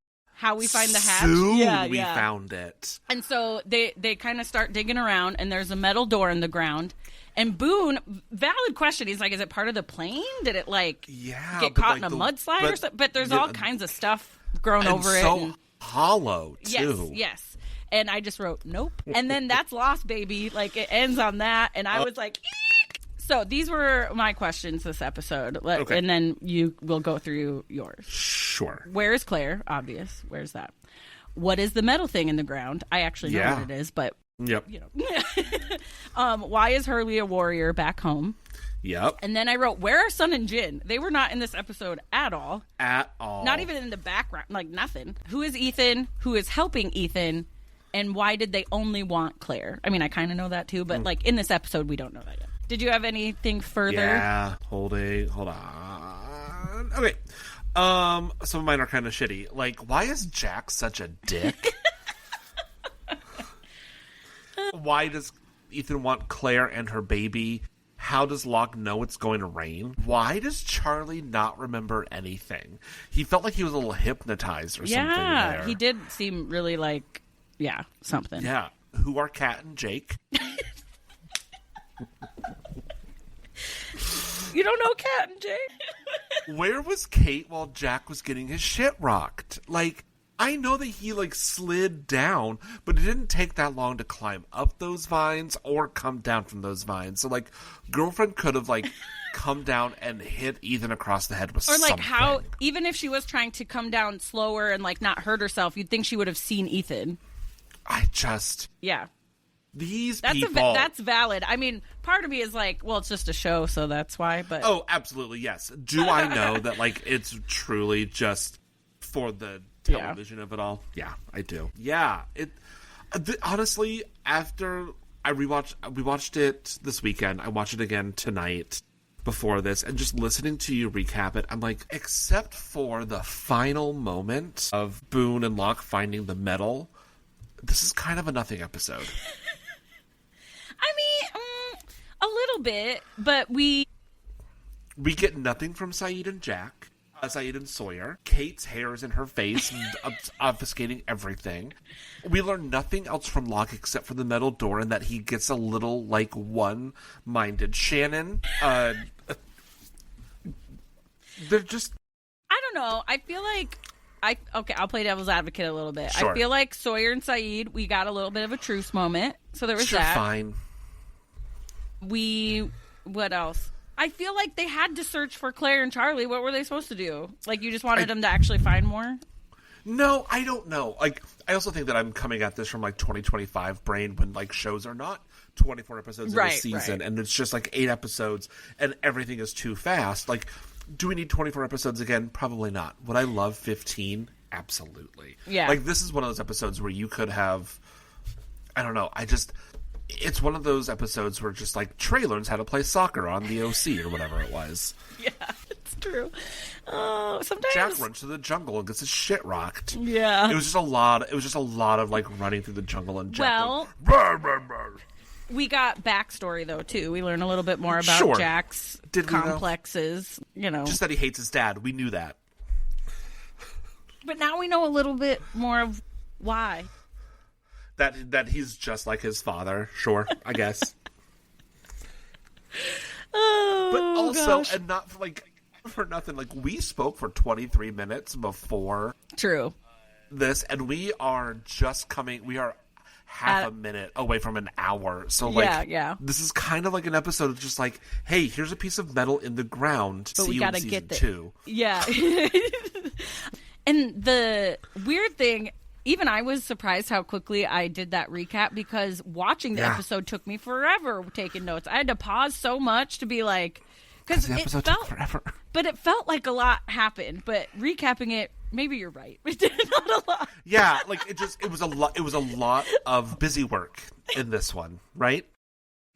we find the hatch. Soon we found it. And so they kind of start digging around, and there's a metal door in the ground. And Boone, valid question. He's like, is it part of the plane? Did it get caught in a mudslide or something? But there's all kinds of stuff grown over it. So hollow too. Yes. And I just wrote, nope. And then that's lost, baby. It ends on that. And I was like, eek! So these were my questions this episode. Okay. And then you will go through yours. Sure. Where is Claire? Obvious. Where's that? What is the metal thing in the ground? I actually know what it is, but... Yep. Why is Hurley a warrior back home? Yep. And then I wrote, where are Sun and Jin? They were not in this episode at all. At all. Not even in the background, nothing. Who is Ethan? Who is helping Ethan? And why did they only want Claire? I mean, I kind of know that too, but in this episode, we don't know that yet. Did you have anything further? Yeah. Hold on. Okay. Some of mine are kind of shitty. Why is Jack such a dick? Why does Ethan want Claire and her baby? How does Locke know it's going to rain? Why does Charlie not remember anything? He felt like he was a little hypnotized or something there. Yeah, he did seem really something. Yeah. Who are Kat and Jake? You don't know Kat and Jake? Where was Kate while Jack was getting his shit rocked? I know that he slid down, but it didn't take that long to climb up those vines or come down from those vines. So girlfriend could have come down and hit Ethan across the head with something. Or how, even if she was trying to come down slower and not hurt herself, you'd think she would have seen Ethan. Yeah. These people. That's valid. I mean, part of me is it's just a show, so that's why. But oh, absolutely, yes. Do I know that it's truly just for the television of it all? Yeah, I do. Yeah, honestly, after we watched it this weekend. I watched it again tonight before this, and just listening to you recap it, I'm like, except for the final moment of Boone and Locke finding the medal, this is kind of a nothing episode. I mean, a little bit, but we get nothing from Saeed and Jack. Saeed and Sawyer. Kate's hair is in her face, obfuscating everything. We learn nothing else from Locke except for the metal door and that he gets a little, one-minded. Shannon, they're just... I don't know. I feel like... I'll play devil's advocate a little bit. Sure. I feel like Sawyer and Saeed, we got a little bit of a truce moment. So there was that. Fine. We What else? I feel like they had to search for Claire and Charlie. What were they supposed to do? Like, you just wanted them to actually find more? No, I don't know. Like, I also think that I'm coming at this from, like, 2025 brain when, like, shows are not 24 episodes in a season. And it's just, like, 8 episodes and everything is too fast. Like, do we need 24 episodes again? Probably not. Would I love 15? Absolutely. Yeah. Like, this is one of those episodes where you could have... I don't know. It's one of those episodes where just, like, Trey learns how to play soccer on the OC or whatever it was. Yeah, it's true. Oh, sometimes Jack runs to the jungle and gets his shit rocked. Yeah. It was just a lot of like running through the jungle and Jack. Well, we got backstory though too. We learn a little bit more about Jack's complexes. You know, just that he hates his dad. We knew that. But now we know a little bit more of why. That he's just like his father. Sure, I guess. Oh, but also, gosh. and not for nothing, like, we spoke for 23 minutes before this, and we are half a minute away from an hour. So, like, this is kind of like an episode of just like, hey, here's a piece of metal in the ground. But see we gotta you in get season 2. Yeah. And the weird thing, even I was surprised how quickly I did that recap, because watching the episode took me forever taking notes. I had to pause so much to be like, because the episode took forever. But it felt like a lot happened. But recapping it, maybe you're right. It did not a lot. Yeah, like it was a lot. It was a lot of busy work in this one, right?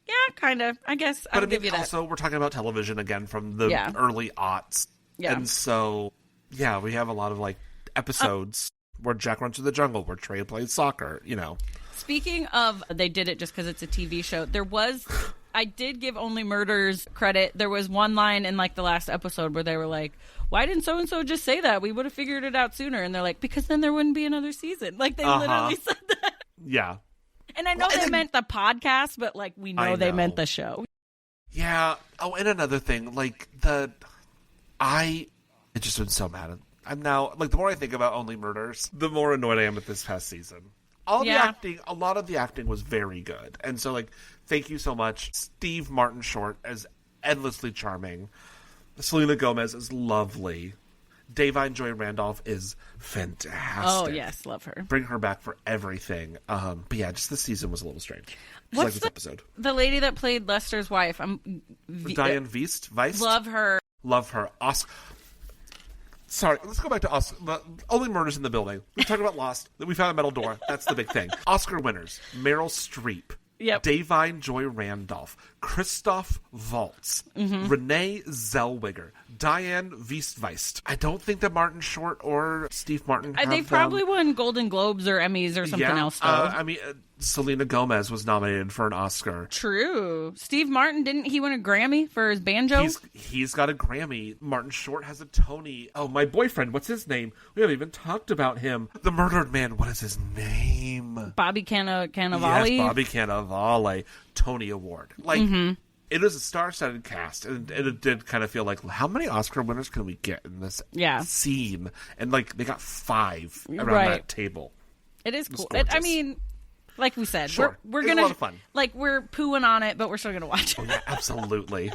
Yeah, kind of. I guess I'll give you that. Also, we're talking about television again from the early aughts, and so we have a lot of like episodes where Jack runs to the jungle, where Trey plays soccer. You know. Speaking of, they did it just because it's a TV show. I did give Only Murders credit. There was one line in like the last episode where they were like, why didn't so-and-so just say that? We would have figured it out sooner. And they're like, because then there wouldn't be another season. Like, they literally said that. Yeah. And I know they meant the podcast, but like, we know they meant the show. Yeah. Oh, and another thing, like I just been so mad. I'm now, like, the more I think about Only Murders, the more annoyed I am with this past season. A lot of the acting was very good. And so, like, thank you so much. Steve Martin Short as endlessly charming. Selena Gomez is lovely. Davine Joy Randolph is fantastic. Oh, yes, love her. Bring her back for everything. But yeah, just this season was a little strange. What's like this episode? The lady that played Lester's wife. Diane Weist? Love her. Love her. Sorry, let's go back to Oscar. Only Murders in the Building. We talked about Lost. We found a metal door. That's the big thing. Oscar winners: Meryl Streep, Davine Joy Randolph, Christoph Waltz, Renee Zellweger, Diane Weist. I don't think that Martin Short or Steve Martin have they probably won Golden Globes or Emmys or something else, though. I mean, Selena Gomez was nominated for an Oscar. True. Steve Martin, didn't he win a Grammy for his banjo? He's got a Grammy. Martin Short has a Tony. Oh, my boyfriend, what's his name? We haven't even talked about him. The murdered man, what is his name? Bobby Cannavale. Yes, Bobby Cannavale. Tony Award. Like, it is a star-studded cast, and it did kind of feel like, how many Oscar winners can we get in this scene? And, like, they got 5 around that table. It is cool. I mean, like we said, we're gonna, a lot of fun. Like, we're pooing on it, but we're still gonna watch it. Oh, yeah, absolutely.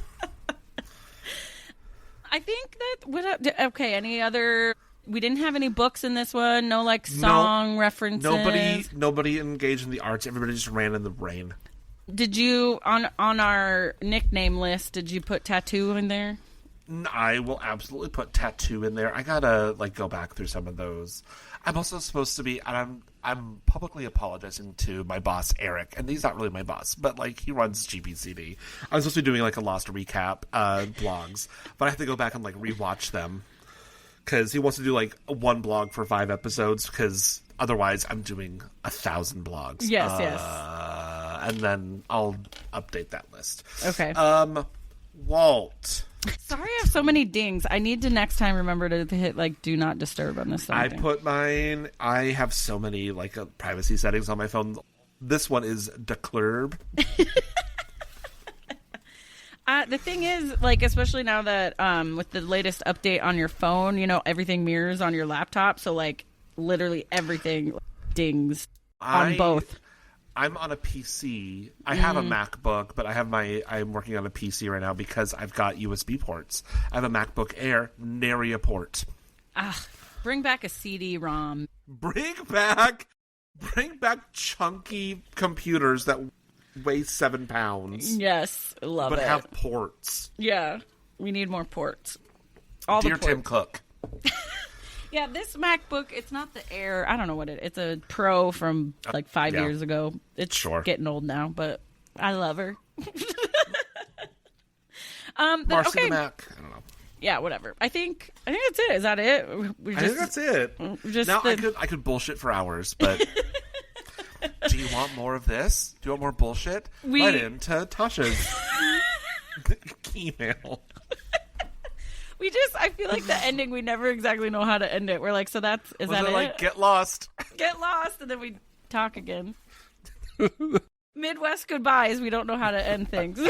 I think that any other? We didn't have any books in this one. No, like, song references. Nobody engaged in the arts. Everybody just ran in the rain. Did you on our nickname list? Did you put tattoo in there? I will absolutely put tattoo in there. I gotta like go back through some of those. I'm also supposed to be, and I'm publicly apologizing to my boss Eric, and he's not really my boss, but like he runs GPCD. I was supposed to be doing like a Lost recap blogs, but I have to go back and like rewatch them because he wants to do like one blog for 5 episodes because otherwise I'm doing 1,000 blogs. Yes. And then I'll update that list. Okay. Walt. Sorry I have so many dings. I need to next time remember to hit like do not disturb on this thing. I put mine. I have so many like privacy settings on my phone. This one is declurb. The thing is, like, especially now that with the latest update on your phone, you know, everything mirrors on your laptop. So like literally everything dings on both. I'm on a PC. I have a MacBook, but I'm working on a PC right now because I've got USB ports. I have a MacBook Air, nary a port. Bring back a CD-ROM. Bring back chunky computers that weigh 7 pounds. Yes, love it. But have ports. Yeah, we need more ports. Dear Tim Cook. Yeah, this MacBook, it's not the Air. I don't know what it's a Pro from like 5 years ago. It's getting old now, but I love her. Marcy the Mac. I don't know. Yeah, whatever. I think that's it. Is that it? I think that's it. I could bullshit for hours, but do you want more of this? Do you want more bullshit? Write into Tasha's email. I feel like the ending, we never exactly know how to end it. We're like, so is that it? Like, get lost. Get lost, and then we talk again. Midwest goodbyes. We don't know how to end things.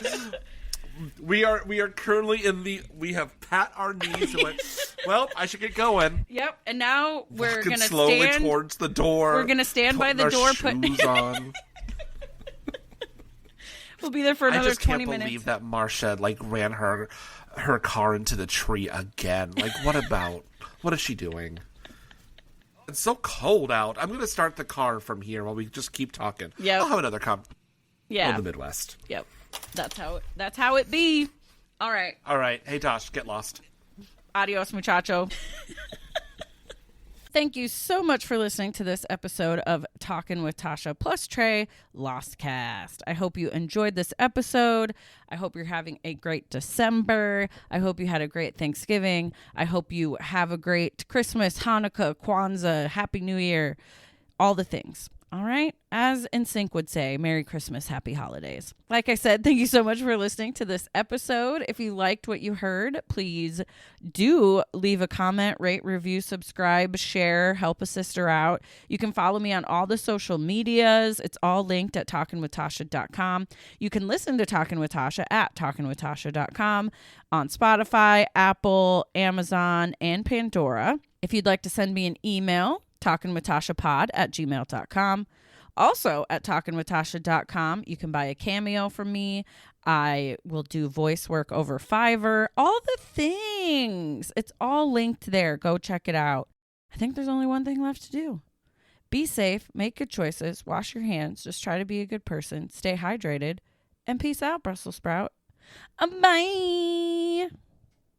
We are currently we have pat our knees and went, well, I should get going. Yep, and now we're going to slowly towards the door. We're going to stand by the door. Shoes on. We'll be there for another 20 minutes. I just can't believe that Marcia ran her car into the tree again. What is she doing? It's so cold out. I'm going to start the car from here while we just keep talking. Yeah, I'll have another Yeah, in the Midwest. Yep, that's how it be. All right. Hey, Tosh, get lost. Adios, muchacho. Thank you so much for listening to this episode of Talkin with Tasha plus Trey LOSTCAST. I hope you enjoyed this episode. I hope you're having a great December. I hope you had a great Thanksgiving. I hope you have a great Christmas, Hanukkah, Kwanzaa, Happy New Year, all the things. All right. As NSYNC would say, Merry Christmas, Happy Holidays. Like I said, thank you so much for listening to this episode. If you liked what you heard, please do leave a comment, rate, review, subscribe, share, help a sister out. You can follow me on all the social medias. It's all linked at talkinwithtasha.com. You can listen to Talkin with Tasha at talkinwithtasha.com on Spotify, Apple, Amazon, and Pandora. If you'd like to send me an email, talkinwithtashapod@gmail.com. Also at talkinwithtasha.com, you can buy a cameo from me. I will do voice work over Fiverr, all the things. It's all linked there. Go check it out. I think there's only one thing left to do. Be safe, make good choices, wash your hands, just try to be a good person, stay hydrated, and peace out, Brussels sprout. Bye.